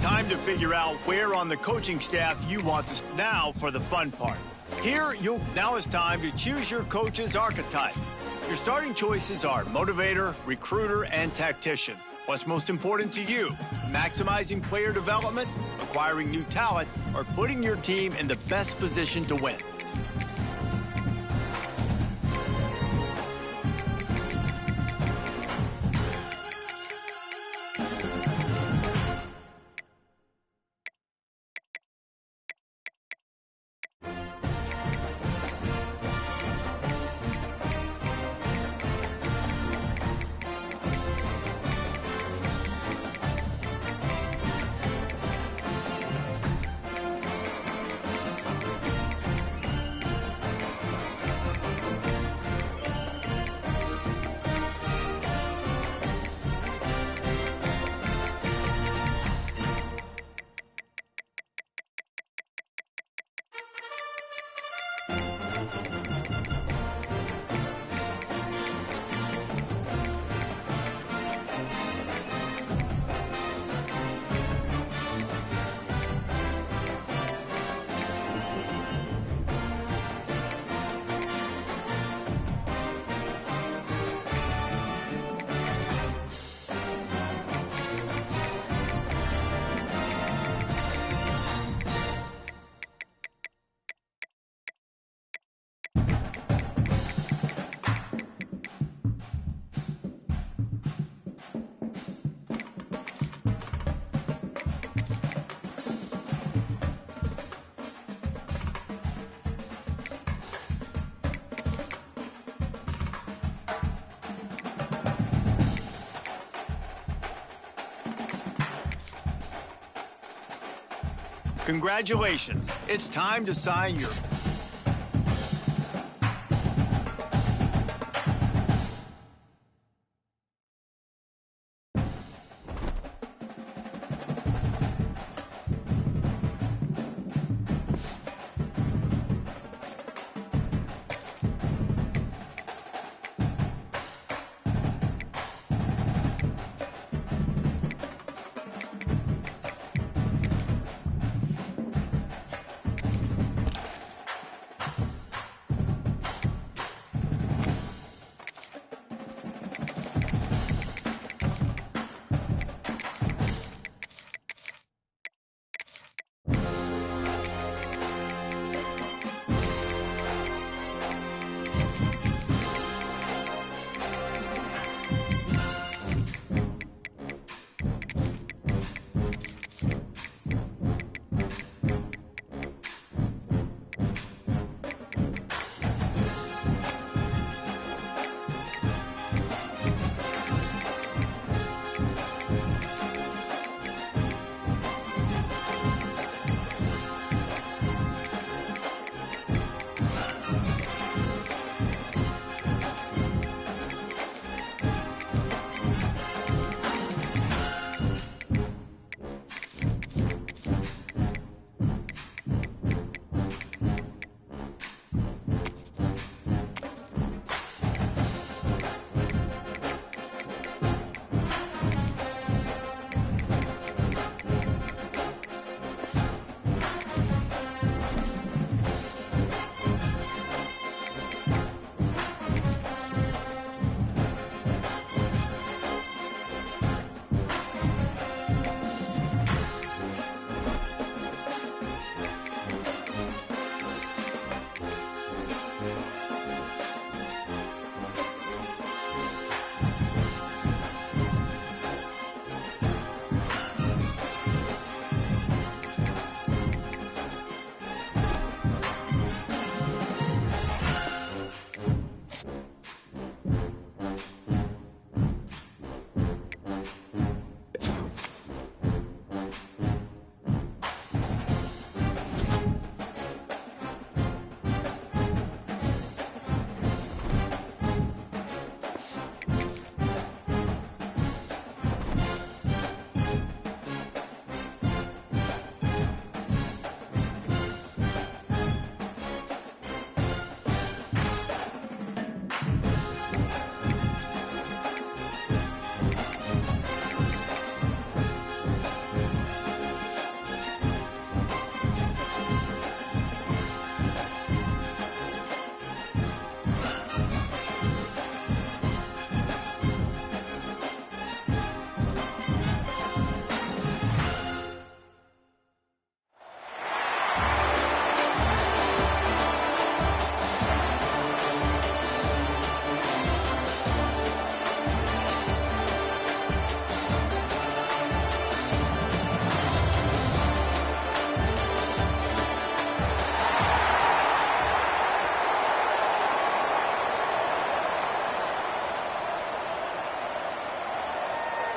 Time to figure out where on the coaching staff you want to. Now for the fun part. Now it's time to choose your coach's archetype. Your starting choices are motivator, recruiter, and tactician. What's most important to you? Maximizing player development, acquiring new talent, or putting your team in the best position to win? Congratulations. It's time to sign your...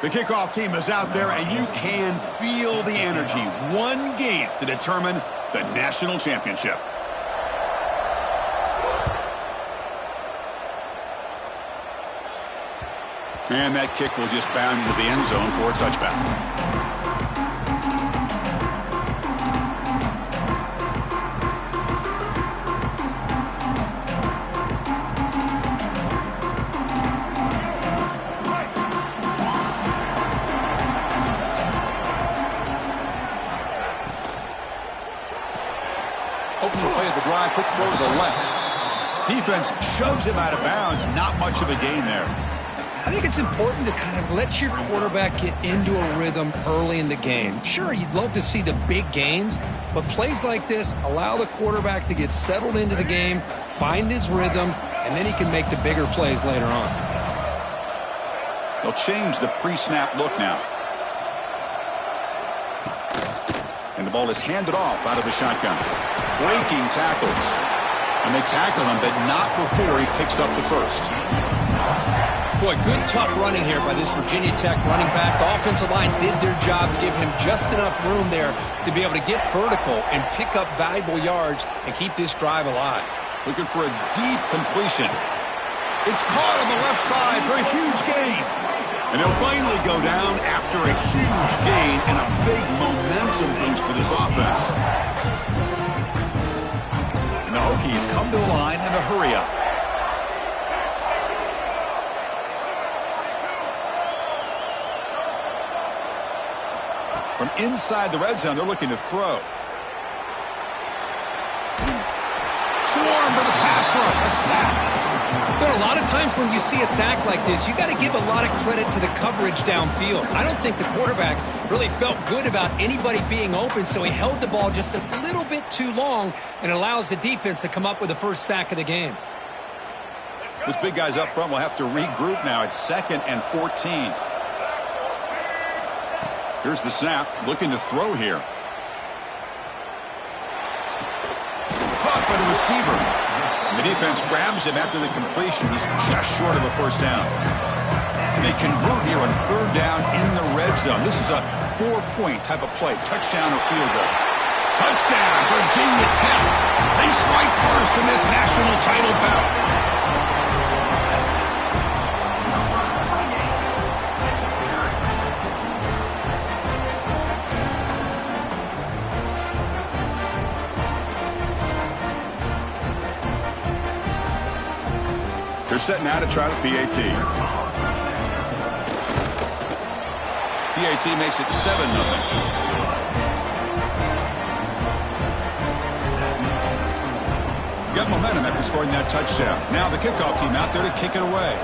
The kickoff team is out there, and you can feel the energy. One game to determine the national championship. And that kick will just bound into the end zone for a touchback. Opening play of the drive, quick throw to the left. Defense shoves him out of bounds. Not much of a gain there. I think it's important to kind of let your quarterback get into a rhythm early in the game. Sure, you'd love to see the big gains, but plays like this allow the quarterback to get settled into the game, find his rhythm, and then he can make the bigger plays later on. They'll change the pre-snap look now. And the ball is handed off out of the shotgun. Breaking tackles. And they tackle him, but not before he picks up the first. Boy, good tough running here by this Virginia Tech running back. The offensive line did their job to give him just enough room there to be able to get vertical and pick up valuable yards and keep this drive alive. Looking for a deep completion. It's caught on the left side for a huge gain. And he'll finally go down after a huge gain and a big momentum boost for this offense. And the Hokies come to the line in a hurry-up. From inside the red zone, they're looking to throw. Swarm for the pass rush, a sack. But a lot of times when you see a sack like this, you got to give a lot of credit to the coverage downfield. I don't think the quarterback really felt good about anybody being open, so he held the ball just a little bit too long and allows the defense to come up with the first sack of the game. This big guy's up front will have to regroup now. It's 2nd and 14. Here's the snap, looking to throw here. Caught by the receiver. The defense grabs him after the completion. He's just short of a first down. And they convert here on 3rd down in the red zone. This is a 4-point type of play, touchdown or field goal. Touchdown, Virginia Tech. They strike first in this national title bout. They're set now to try the PAT. PAT makes it 7-0. Got momentum after scoring that touchdown. Now the kickoff team out there to kick it away.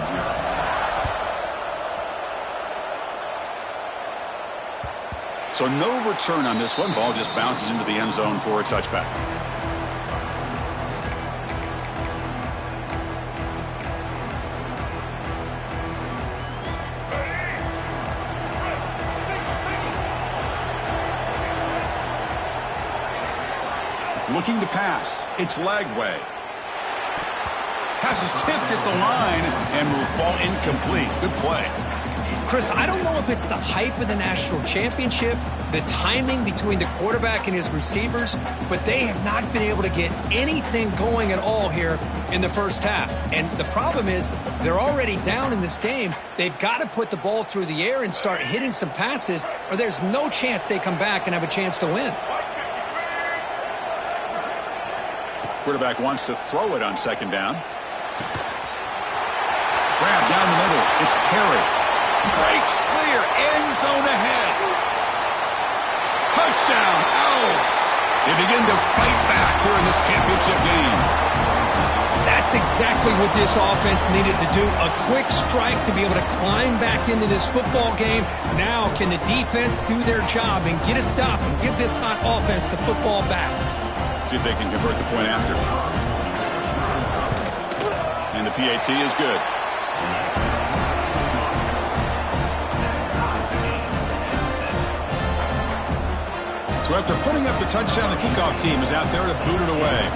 So no return on this one. Ball just bounces into the end zone for a touchback. Looking to pass. It's Lagway. Pass is tipped at the line and will fall incomplete. Good play. Chris, I don't know if it's the hype of the national championship, the timing between the quarterback and his receivers, but they have not been able to get anything going at all here in the first half. And the problem is they're already down in this game. They've got to put the ball through the air and start hitting some passes, or there's no chance they come back and have a chance to win. Quarterback wants to throw it on 2nd down. Grab down the middle. It's Perry. Breaks clear. End zone ahead. Touchdown, Owls. They begin to fight back here in this championship game. That's exactly what this offense needed to do. A quick strike to be able to climb back into this football game. Now can the defense do their job and get a stop and give this hot offense the football back? See if they can convert the point after. And the PAT is good. So after putting up the touchdown, the kickoff team is out there to boot it away.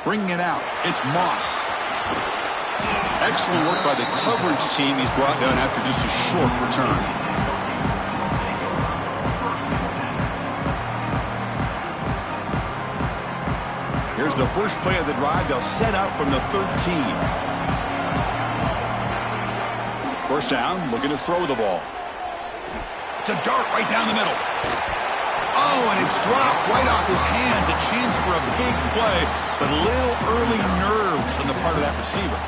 Bringing it out, it's Moss. Excellent work by the coverage team. He's brought down after just a short return. Here's the first play of the drive. They'll set up from the 13. First down, looking to throw the ball. It's a dart right down the middle. Oh, and it's dropped right off his hands. A chance for a big play, but a little early nerves on the part of that receiver.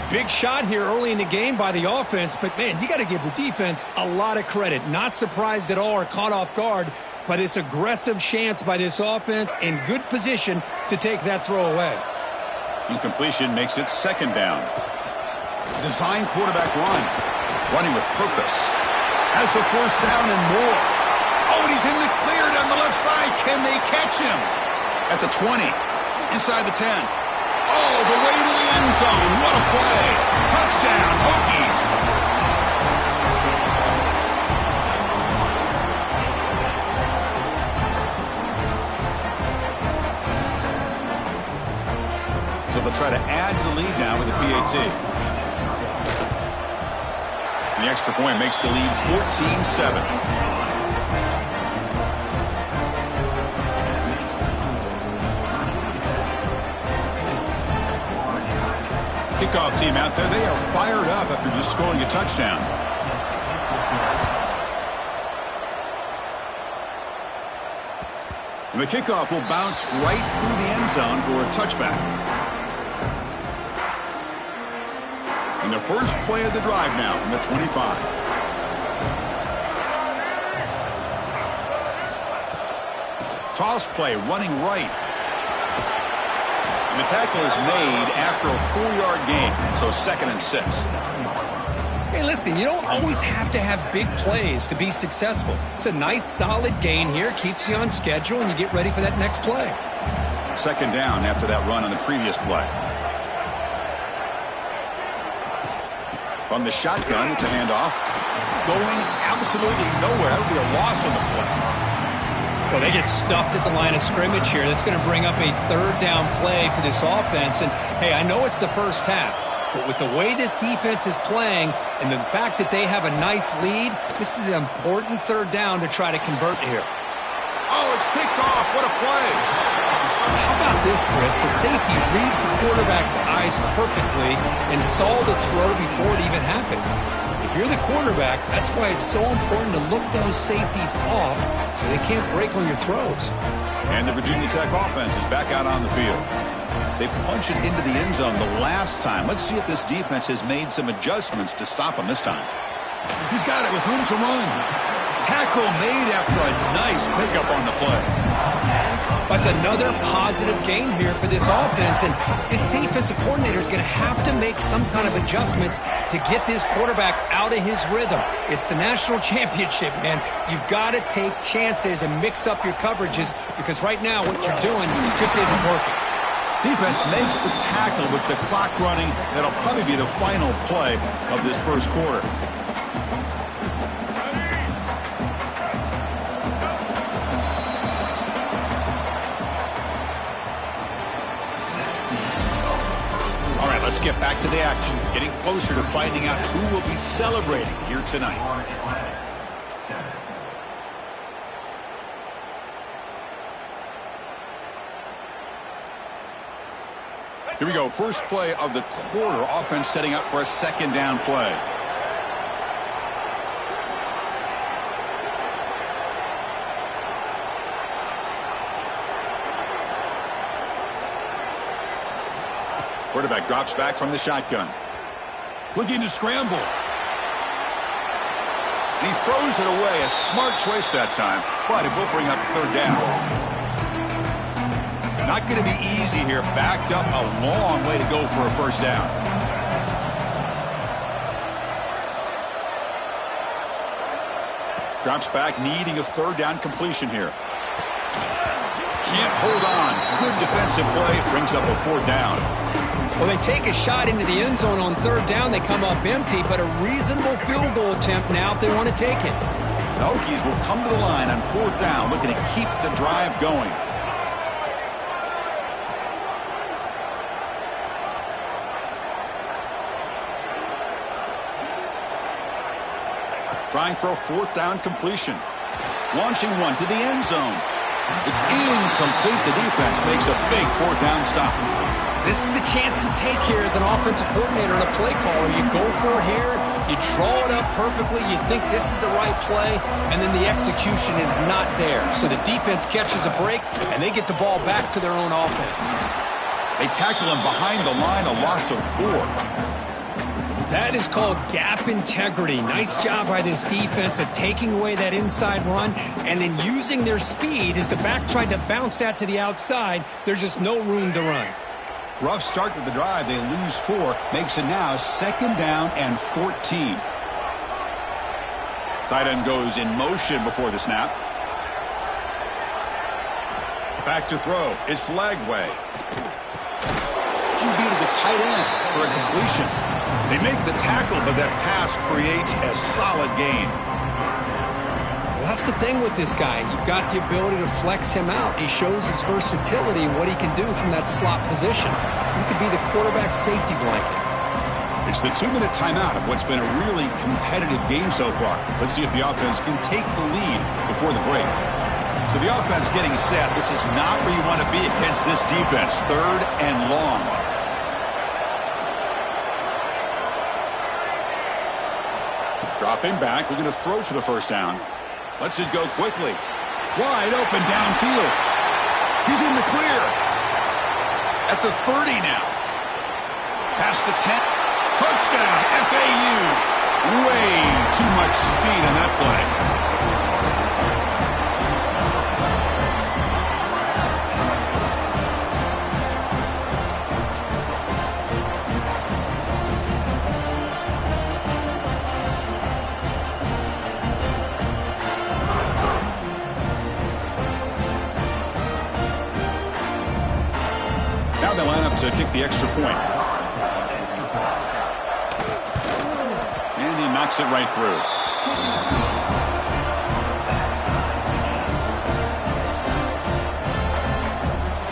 Big shot here early in the game by the offense, but, man, you got to give the defense a lot of credit. Not surprised at all or caught off guard, but it's aggressive chance by this offense in good position to take that throw away. Incompletion makes it 2nd down. Design quarterback run. Running with purpose. Has the first down and more. Oh, and he's in the clear down the left side. Can they catch him? At the 20. Inside the 10. Oh, the way to the end zone. What a play. Touchdown, Hokies. So they'll try to add to the lead now with the PAT. The extra point makes the lead 14-7. Kickoff team out there, they are fired up after just scoring a touchdown. And the kickoff will bounce right through the end zone for a touchback. And the first play of the drive now from the 25. Toss play running right. And the tackle is made after a 4-yard gain, so 2nd and 6. Hey, listen, you don't always have to have big plays to be successful. It's a nice, solid gain here, keeps you on schedule, and you get ready for that next play. 2nd down after that run on the previous play. From the shotgun, it's a handoff. Going absolutely nowhere. That would be a loss on the play. Well, they get stuffed at the line of scrimmage here. That's going to bring up a 3rd down play for this offense. And, hey, I know it's the first half, but with the way this defense is playing and the fact that they have a nice lead, this is an important 3rd down to try to convert here. Oh, it's picked off. What a play. How about this, Chris? The safety reads the quarterback's eyes perfectly and saw the throw before it even happened. If you're the quarterback, that's why it's so important to look those safeties off so they can't break on your throws. And the Virginia Tech offense is back out on the field. They punch it into the end zone the last time. Let's see if this defense has made some adjustments to stop him this time. He's got it with room to run. Tackle made after a nice pickup on the play. That's another positive gain here for this offense, and this defensive coordinator is going to have to make some kind of adjustments to get this quarterback out of his rhythm. It's the national championship, man. You've got to take chances and mix up your coverages because right now what you're doing just isn't working. Defense makes the tackle with the clock running. That'll probably be the final play of this first quarter. Let's get back to the action, getting closer to finding out who will be celebrating here tonight. Here we go, first play of the quarter. Offense setting up for a 2nd down play. Quarterback drops back from the shotgun. Looking to scramble. And he throws it away. A smart choice that time, but it will bring up 3rd down. Not going to be easy here. Backed up a long way to go for a 1st down. Drops back, needing a 3rd down completion here. Can't hold on. Good defensive play. Brings up a 4th down. Well, they take a shot into the end zone on 3rd down. They come up empty, but a reasonable field goal attempt now if they want to take it. The Hokies will come to the line on 4th down, looking to keep the drive going. Trying for a 4th down completion. Launching one to the end zone. It's incomplete. The defense makes a big 4th down stop. This is the chance you take here as an offensive coordinator and a play caller. You go for it here, you draw it up perfectly, you think this is the right play, and then the execution is not there. So the defense catches a break, and they get the ball back to their own offense. They tackle him behind the line, a loss of 4. That is called gap integrity. Nice job by this defense of taking away that inside run and then using their speed as the back tried to bounce that to the outside. There's just no room to run. Rough start to the drive. They lose 4. Makes it now 2nd down and 14. Tight end goes in motion before the snap. Back to throw. It's Lagway. QB to the tight end for a completion. They make the tackle, but that pass creates a solid gain. Well, that's the thing with this guy. You've got the ability to flex him out. He shows his versatility and what he can do from that slot position. He could be the quarterback safety blanket. It's the 2-minute timeout of what's been a really competitive game so far. Let's see if the offense can take the lead before the break. So the offense getting set. This is not where you want to be against this defense. 3rd and long. Dropping back, looking to throw for the first down. Lets it go quickly. Wide open downfield. He's in the clear. At the 30 now. Past the 10. Touchdown, FAU. Way too much speed on that play. Now they line up to kick the extra point. And he knocks it right through.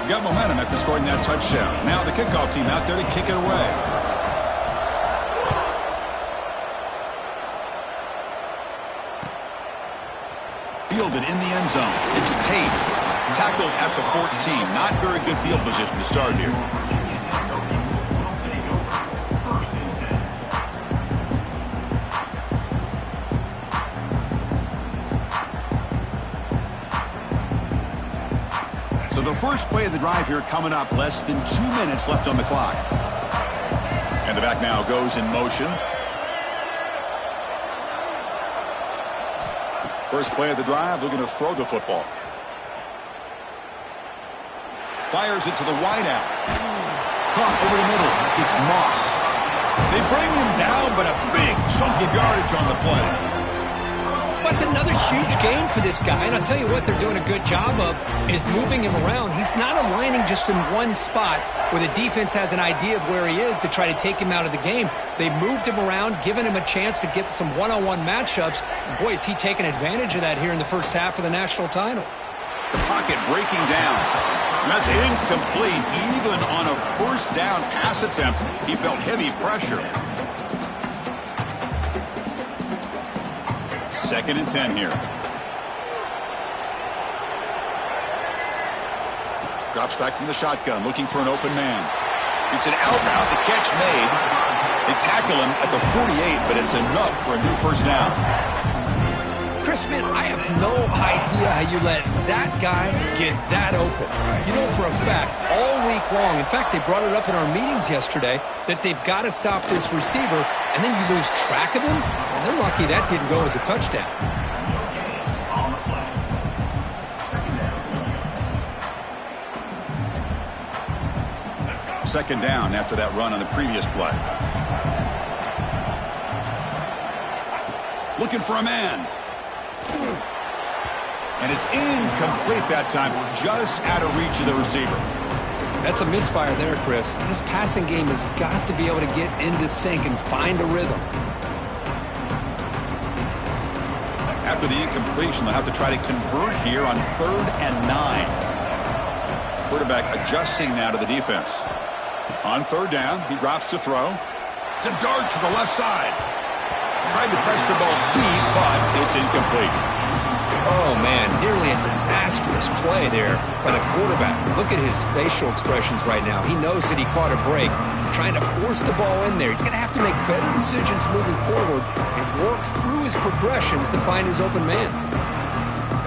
Got momentum after scoring that touchdown. Now the kickoff team out there to kick it away. Fielded in the end zone. It's Tate. Tackled at the 14. Not very good field position to start here. So the first play of the drive here coming up. Less than 2 minutes left on the clock. And the back now goes in motion. First play of the drive, looking to throw the football. Fires it to the wideout. Caught over the middle. It's Moss. They bring him down, but a big chunk of yardage on the play. That's another huge game for this guy, and I'll tell you what they're doing a good job of is moving him around. He's not aligning just in one spot where the defense has an idea of where he is to try to take him out of the game. They moved him around, giving him a chance to get some one-on-one matchups. And boy, is he taking advantage of that here in the first half of the national title. The pocket breaking down. That's incomplete. Even on a first down pass attempt, he felt heavy pressure. 2nd and 10 here. Drops back from the shotgun, looking for an open man. It's an out route. The catch made. They tackle him at the 48, but it's enough for a new first down. Chris, man, I have no idea how you let that guy get that open. You know for a fact, all week long, in fact, they brought it up in our meetings yesterday, that they've got to stop this receiver, and then you lose track of him, and they're lucky that didn't go as a touchdown. Second down after that run on the previous play. Looking for a man. And it's incomplete that time, just out of reach of the receiver. That's a misfire there, Chris. This passing game has got to be able to get into sync and find a rhythm. After the incompletion, they'll have to try to convert here on 3rd and 9. Quarterback adjusting now to the defense. On 3rd down, he drops to throw. To dart to the left side. Tried to press the ball deep, but it's incomplete. Oh, man, nearly a disastrous play there by the quarterback. Look at his facial expressions right now. He knows that he caught a break, trying to force the ball in there. He's going to have to make better decisions moving forward and work through his progressions to find his open man.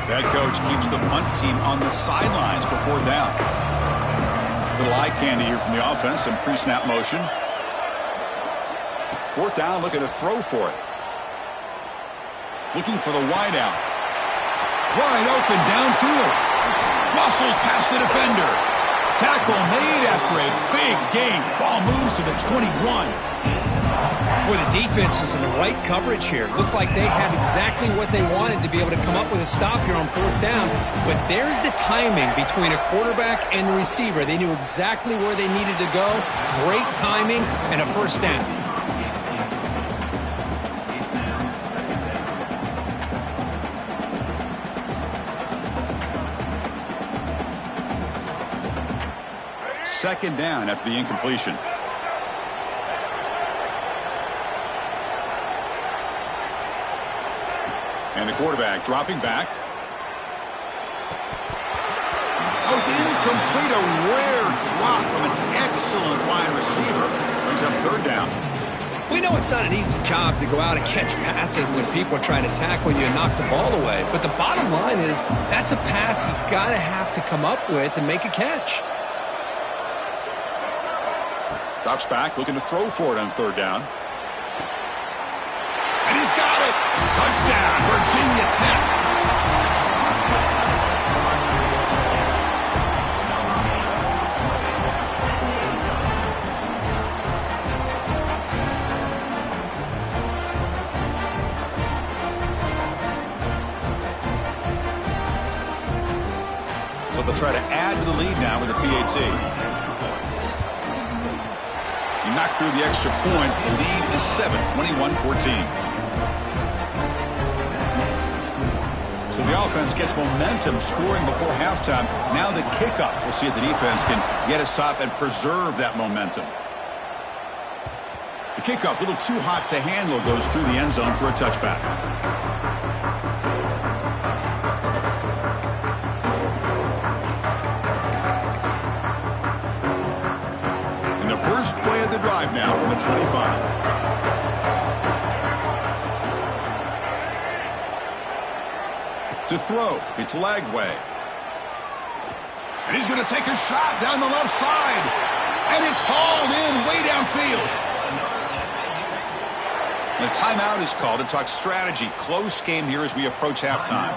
That coach keeps the punt team on the sidelines for 4th down. Little eye candy here from the offense, some pre-snap motion. 4th down, looking to throw for it. Looking for the wideout. Wide open downfield. Muscles past the defender. Tackle made after a big gain. Ball moves to the 21. Boy, the defense was in the right coverage here. Looked like they had exactly what they wanted to be able to come up with a stop here on 4th down. But there's the timing between a quarterback and the receiver. They knew exactly where they needed to go. Great timing and a first down. Second down after the incompletion. And the quarterback dropping back. Oh, it's incomplete. A rare drop from an excellent wide receiver. Brings up third down. We know it's not an easy job to go out and catch passes when people are trying to tackle you and knock the ball away. But the bottom line is that's a pass you got to have to come up with and make a catch. Drops back, looking to throw for it on third down. And he's got it. Touchdown, Virginia Tech. So they'll try to add to the lead now with a PAT. He knocked through the extra point. The lead is 7, 21-14. So the offense gets momentum scoring before halftime. Now the kickoff. We'll see if the defense can get a stop and preserve that momentum. The kickoff, a little too hot to handle, goes through the end zone for a touchback. And the first play of the drive now from the 25. To throw, it's Lagway. And he's going to take a shot down the left side. And it's hauled in way downfield. The timeout is called to talk strategy. Close game here as we approach halftime.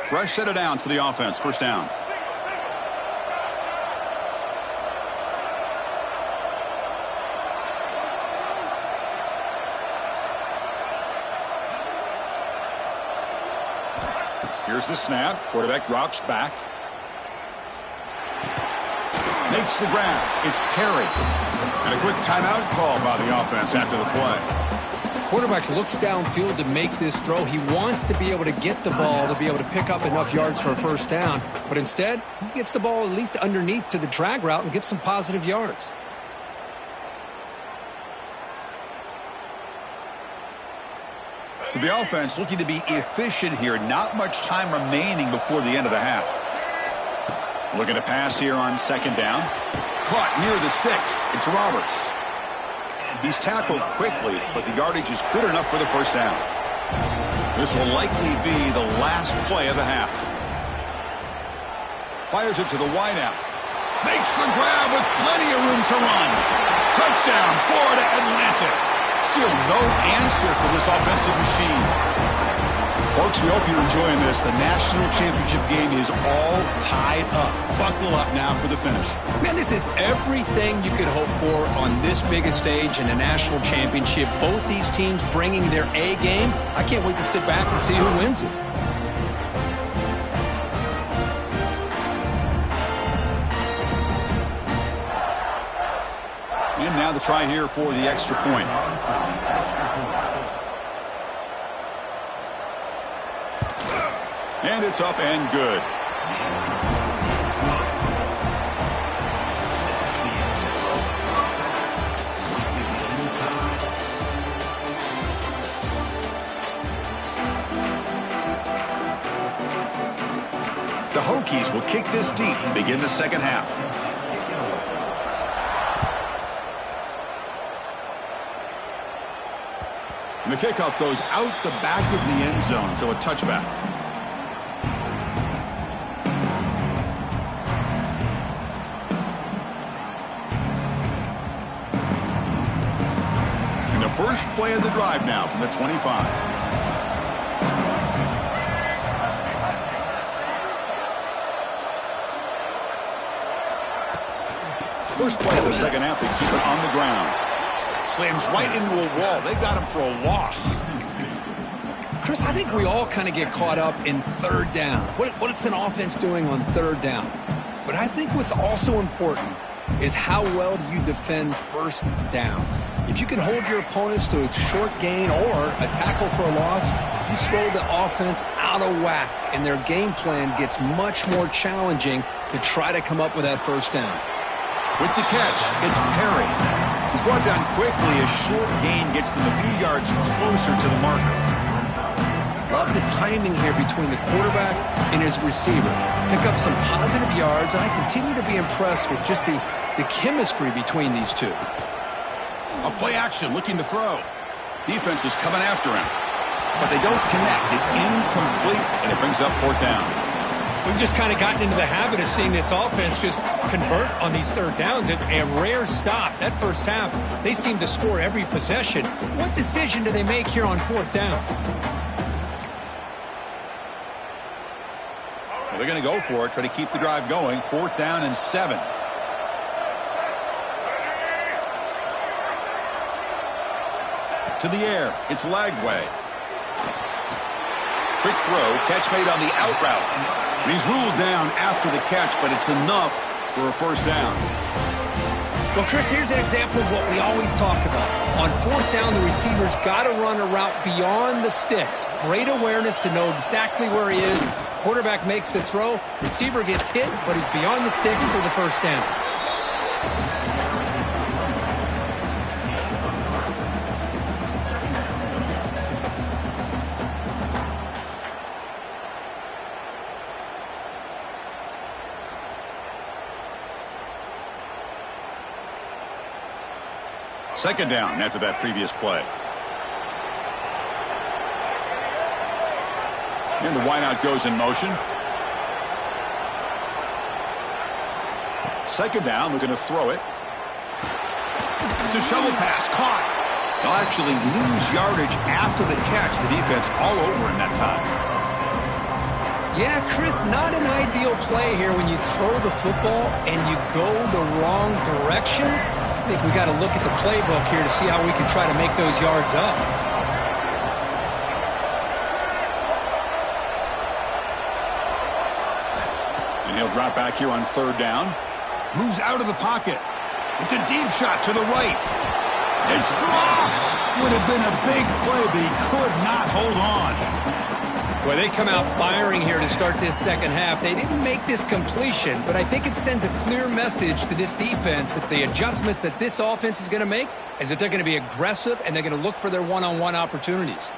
Fresh set of downs for the offense. First down. Here's the snap. Quarterback drops back. Makes the grab. It's Perry. And a quick timeout call by the offense after the play. Quarterback looks downfield to make this throw. He wants to be able to get the ball to be able to pick up enough yards for a first down. But instead, he gets the ball at least underneath to the drag route and gets some positive yards. So the offense looking to be efficient here. Not much time remaining before the end of the half. Looking to pass here on second down. Caught near the sticks. It's Roberts. He's tackled quickly, but the yardage is good enough for the first down. This will likely be the last play of the half. Fires it to the wideout. Makes the grab with plenty of room to run. Touchdown, Florida Atlantic. Still no answer for this offensive machine. Folks, we hope you're enjoying this. The national championship game is all tied up. Buckle up now for the finish. Man, this is everything you could hope for on this biggest stage in a national championship. Both these teams bringing their A game. I can't wait to sit back and see who wins it. And now the try here for the extra point. And it's up and good. The Hokies will kick this deep and begin the second half. And the kickoff goes out the back of the end zone, so a touchback. And the first play of the drive now from the 25. First play of the second half, they keep it on the ground. Slams right into a wall. They got him for a loss. Chris, I think we all kind of get caught up in third down. What's an offense doing on third down? But I think what's also important is how well do you defend first down. If you can hold your opponents to a short gain or a tackle for a loss, you throw the offense out of whack, and their game plan gets much more challenging to try to come up with that first down. With the catch, it's Perry. He's brought down quickly. A short gain gets them a few yards closer to the marker. Love the timing here between the quarterback and his receiver. Pick up some positive yards, and I continue to be impressed with just the chemistry between these two. A play action, looking to throw. Defense is coming after him, but they don't connect. It's incomplete, and it brings up fourth down. We've just kind of gotten into the habit of seeing this offense just convert on these third downs. It's a rare stop. That first half, they seem to score every possession. What decision do they make here on fourth down? Well, they're going to go for it, try to keep the drive going. Fourth down and 7. To the air, it's Lagway. Quick throw, catch made on the out route. And he's ruled down after the catch, but it's enough for a first down. Well, Chris, here's an example of what we always talk about. On fourth down, the receiver's got to run a route beyond the sticks. Great awareness to know exactly where he is. Quarterback makes the throw. Receiver gets hit, but he's beyond the sticks for the first down. Second down after that previous play. And the wideout goes in motion. Second down, we're going to throw it. It's a shovel pass, caught. They'll actually lose yardage after the catch. The defense all over in that time. Yeah, Chris, not an ideal play here when you throw the football and you go the wrong direction. I think we got to look at the playbook here to see how we can try to make those yards up. And he'll drop back here on third down. Moves out of the pocket. It's a deep shot to the right. It's dropped. Would have been a big play, but he could not hold on. Well, they come out firing here to start this second half. They didn't make this completion, but I think it sends a clear message to this defense that the adjustments that this offense is going to make is that they're going to be aggressive and they're going to look for their one-on-one opportunities.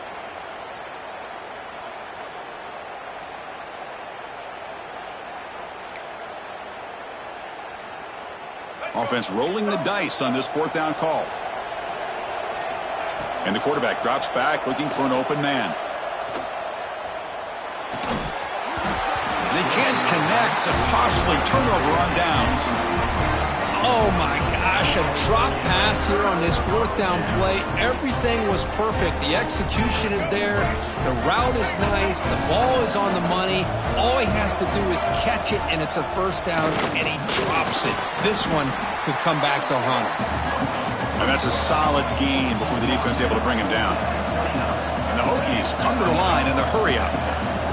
Offense rolling the dice on this fourth down call. And the quarterback drops back looking for an open man. They can't connect. A costly turnover on downs. Oh, my gosh, a drop pass here on this fourth down play. Everything was perfect. The execution is there. The route is nice. The ball is on the money. All he has to do is catch it, and it's a first down, and he drops it. This one could come back to haunt him. And that's a solid gain before the defense is able to bring him down. And the Hokies come to the line in the hurry-up.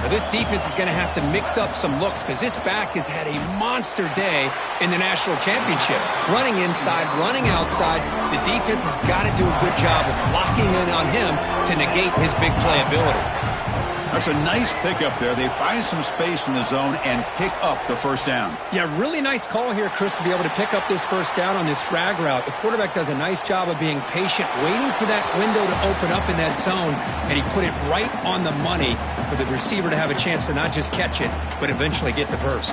Now, this defense is going to have to mix up some looks because this back has had a monster day in the national championship. Running inside, running outside. The defense has got to do a good job of locking in on him to negate his big play ability. That's a nice pickup there. They find some space in the zone and pick up the first down. Yeah, really nice call here, Chris, to be able to pick up this first down on this drag route. The quarterback does a nice job of being patient, waiting for that window to open up in that zone, and he put it right on the money for the receiver to have a chance to not just catch it, but eventually get the first.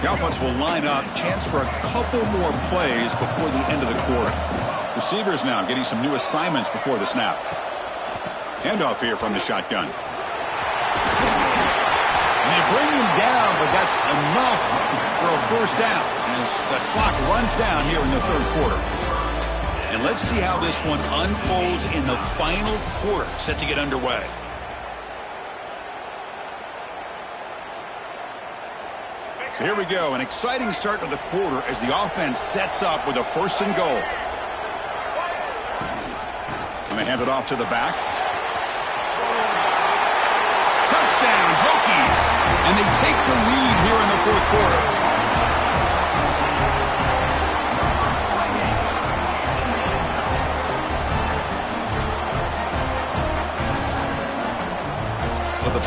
The offense will line up, chance for a couple more plays before the end of the quarter. Receivers now getting some new assignments before the snap. Handoff here from the shotgun. And they bring him down, but that's enough for a first down as the clock runs down here in the third quarter. And let's see how this one unfolds in the final quarter, set to get underway. So here we go, an exciting start to the quarter as the offense sets up with a first and goal. And they hand it off to the back. Touchdown, Hokies! And they take the lead here in the fourth quarter.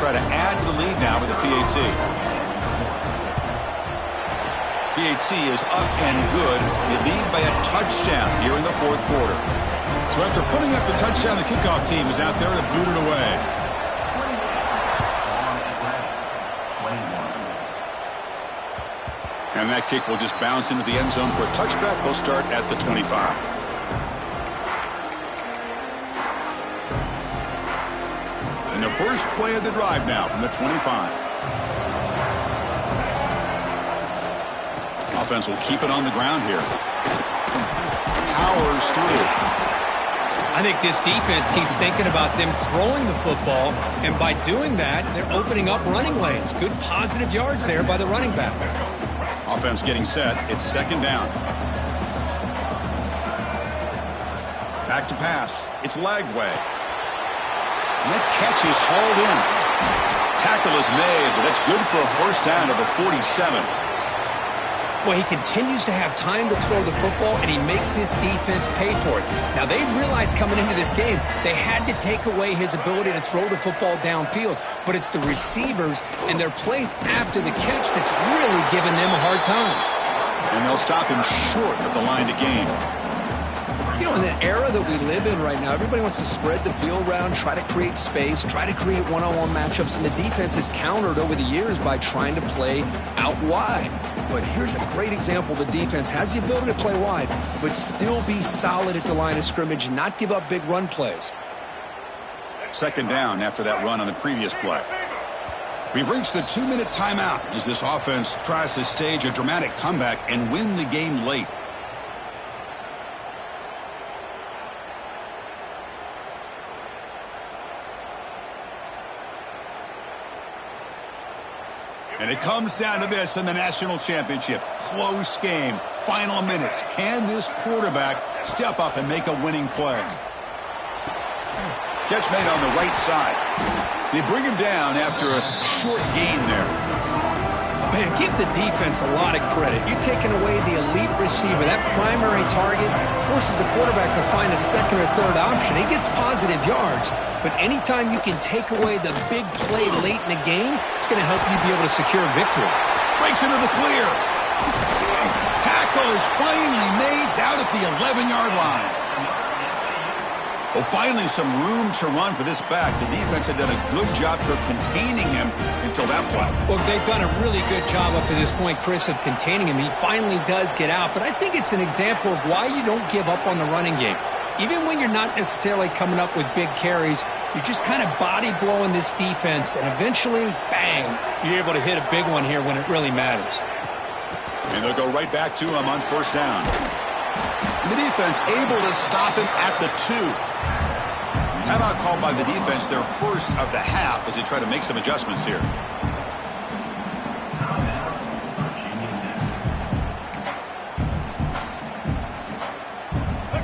try to add to the lead now with a PAT. PAT is up and good. They lead by a touchdown here in the fourth quarter. So after putting up the touchdown, the kickoff team is out there to boot it away. And that kick will just bounce into the end zone for a touchback. They'll start at the 25. And the first play of the drive now from the 25. Offense will keep it on the ground here. Powers through. I think this defense keeps thinking about them throwing the football, and by doing that, they're opening up running lanes. Good positive yards there by the running back. Offense getting set. It's second down. Back to pass. It's Lagway. And that catch is hauled in. Tackle is made, but that's good for a first down to the 47. Well, he continues to have time to throw the football, and he makes his defense pay for it. Now, they realized coming into this game they had to take away his ability to throw the football downfield, but it's the receivers and their plays after the catch that's really giving them a hard time. And they'll stop him short of the line to gain. You know, in the era that we live in right now, everybody wants to spread the field around, try to create space, try to create one-on-one matchups, and the defense is countered over the years by trying to play out wide. But here's a great example. The defense has the ability to play wide, but still be solid at the line of scrimmage, not give up big run plays. Second down after that run on the previous play. We've reached the 2-minute timeout as this offense tries to stage a dramatic comeback and win the game late. And it comes down to this in the national championship. Close game. Final minutes. Can this quarterback step up and make a winning play? Catch made on the right side. They bring him down after a short gain there. Man, give the defense a lot of credit. You're taking away the elite receiver. That primary target forces the quarterback to find a second or third option. He gets positive yards, but anytime you can take away the big play late in the game, it's going to help you be able to secure a victory. Breaks into the clear. Tackle is finally made down at the 11-yard line. Well, finally some room to run for this back. The defense had done a good job for containing him until that play. Well, they've done a really good job up to this point, Chris, of containing him. He finally does get out, but I think it's an example of why you don't give up on the running game. Even when you're not necessarily coming up with big carries, you're just kind of body blowing this defense, and eventually, bang, you're able to hit a big one here when it really matters. And they'll go right back to him on first down. And the defense able to stop him at the 2. Timeout called by the defense, their first of the half, as they try to make some adjustments here.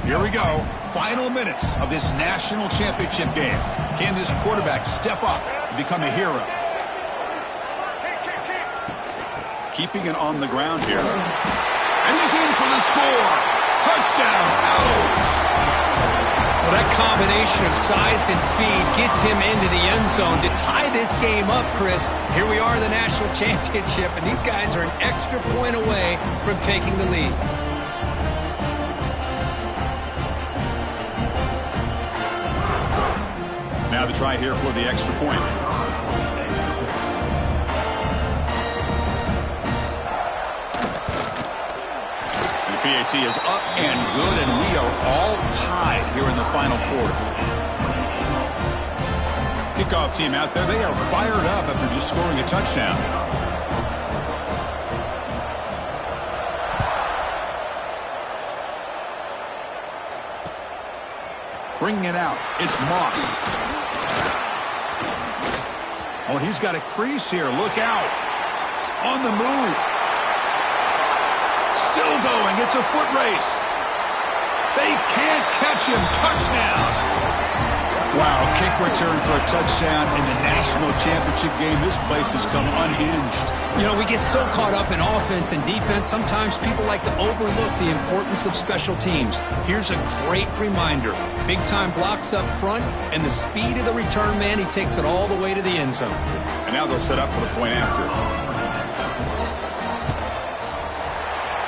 Here we go. Final minutes of this national championship game. Can this quarterback step up and become a hero? Keeping it on the ground here. And he's in for the score. Touchdown, Owls. Well, that combination of size and speed gets him into the end zone to tie this game up, Chris. Here we are in the national championship, and these guys are an extra point away from taking the lead. Now the try here for the extra point. PAT is up and good, and we are all tied here in the final quarter. Kickoff team out there, they are fired up after just scoring a touchdown. Bringing it out, it's Moss. Oh, he's got a crease here, look out. On the move. Still going. It's a foot race. They can't catch him. Touchdown. Wow, kick return for a touchdown in the national championship game. This place has come unhinged. You know, we get so caught up in offense and defense, sometimes people like to overlook the importance of special teams. Here's a great reminder. Big-time blocks up front, and the speed of the return man, he takes it all the way to the end zone. And now they'll set up for the point after.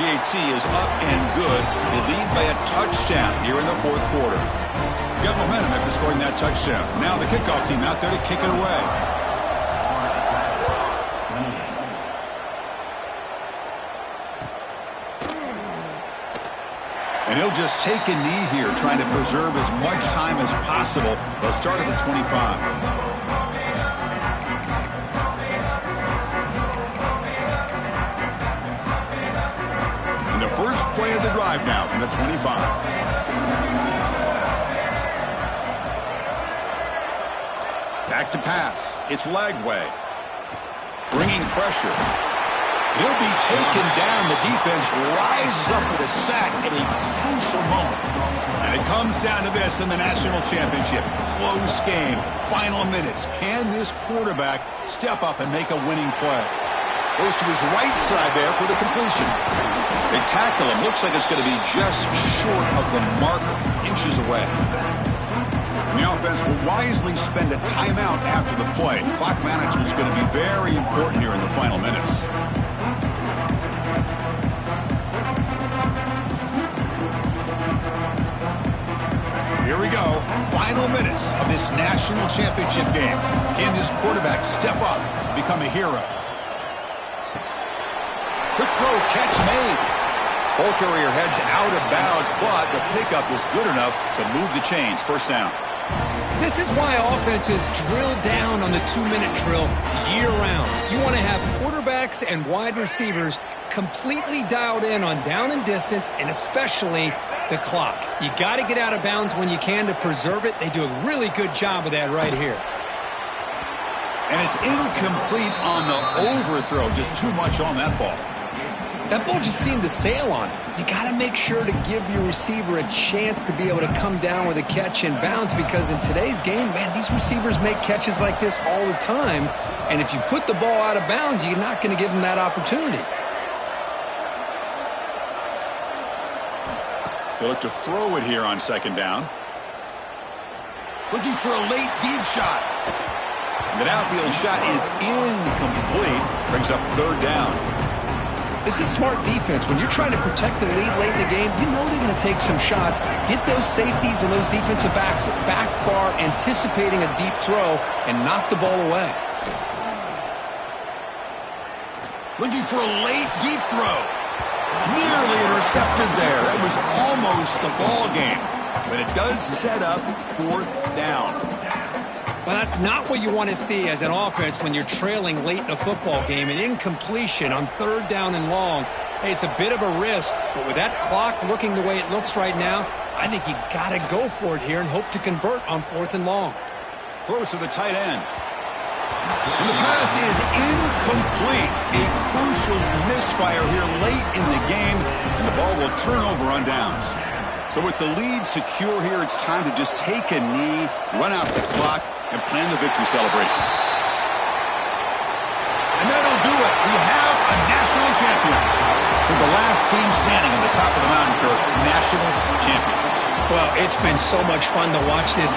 PAT is up and good. They lead by a touchdown here in the fourth quarter. Got momentum after scoring that touchdown. Now the kickoff team out there to kick it away. And he'll just take a knee here, trying to preserve as much time as possible. They'll start at the 25. And the first play of the drive now from the 25. Back to pass. It's Lagway. Bringing pressure. He'll be taken down. The defense rises up with a sack at a crucial moment. And it comes down to this in the national championship. Close game. Final minutes. Can this quarterback step up and make a winning play? Goes to his right side there for the completion. They tackle him. Looks like it's going to be just short of the marker. Inches away. And the offense will wisely spend a timeout after the play. Clock management is going to be very important here in the final minutes. Here we go. Final minutes of this national championship game. Can this quarterback step up and become a hero? Quick throw, catch made. Ball carrier heads out of bounds, but the pickup was good enough to move the chains. First down. This is why offenses drill down on the 2-minute drill year-round. You want to have quarterbacks and wide receivers completely dialed in on down and distance, and especially the clock. You got to get out of bounds when you can to preserve it. They do a really good job of that right here. And it's incomplete on the overthrow. Just too much on that ball. That ball just seemed to sail on it. You got to make sure to give your receiver a chance to be able to come down with a catch in bounds, because in today's game, man, these receivers make catches like this all the time. And if you put the ball out of bounds, you're not going to give them that opportunity. They look to throw it here on second down. Looking for a late deep shot. The downfield shot is incomplete. Brings up third down. This is smart defense. When you're trying to protect the lead late in the game, you know they're going to take some shots. Get those safeties and those defensive backs back far, anticipating a deep throw, and knock the ball away. Looking for a late deep throw. Nearly intercepted there. That was almost the ball game. But it does set up fourth down. Well, that's not what you want to see as an offense when you're trailing late in a football game. An incompletion on third down and long. Hey, it's a bit of a risk, but with that clock looking the way it looks right now, I think you got to go for it here and hope to convert on fourth and long. Throws to the tight end. And the pass is incomplete. A crucial misfire here late in the game, and the ball will turn over on downs. So with the lead secure here, it's time to just take a knee, run out the clock, and plan the victory celebration. And that'll do it. We have a national champion. With the last team standing on the top of the mountain, Kirk, national champions. Well, it's been so much fun to watch this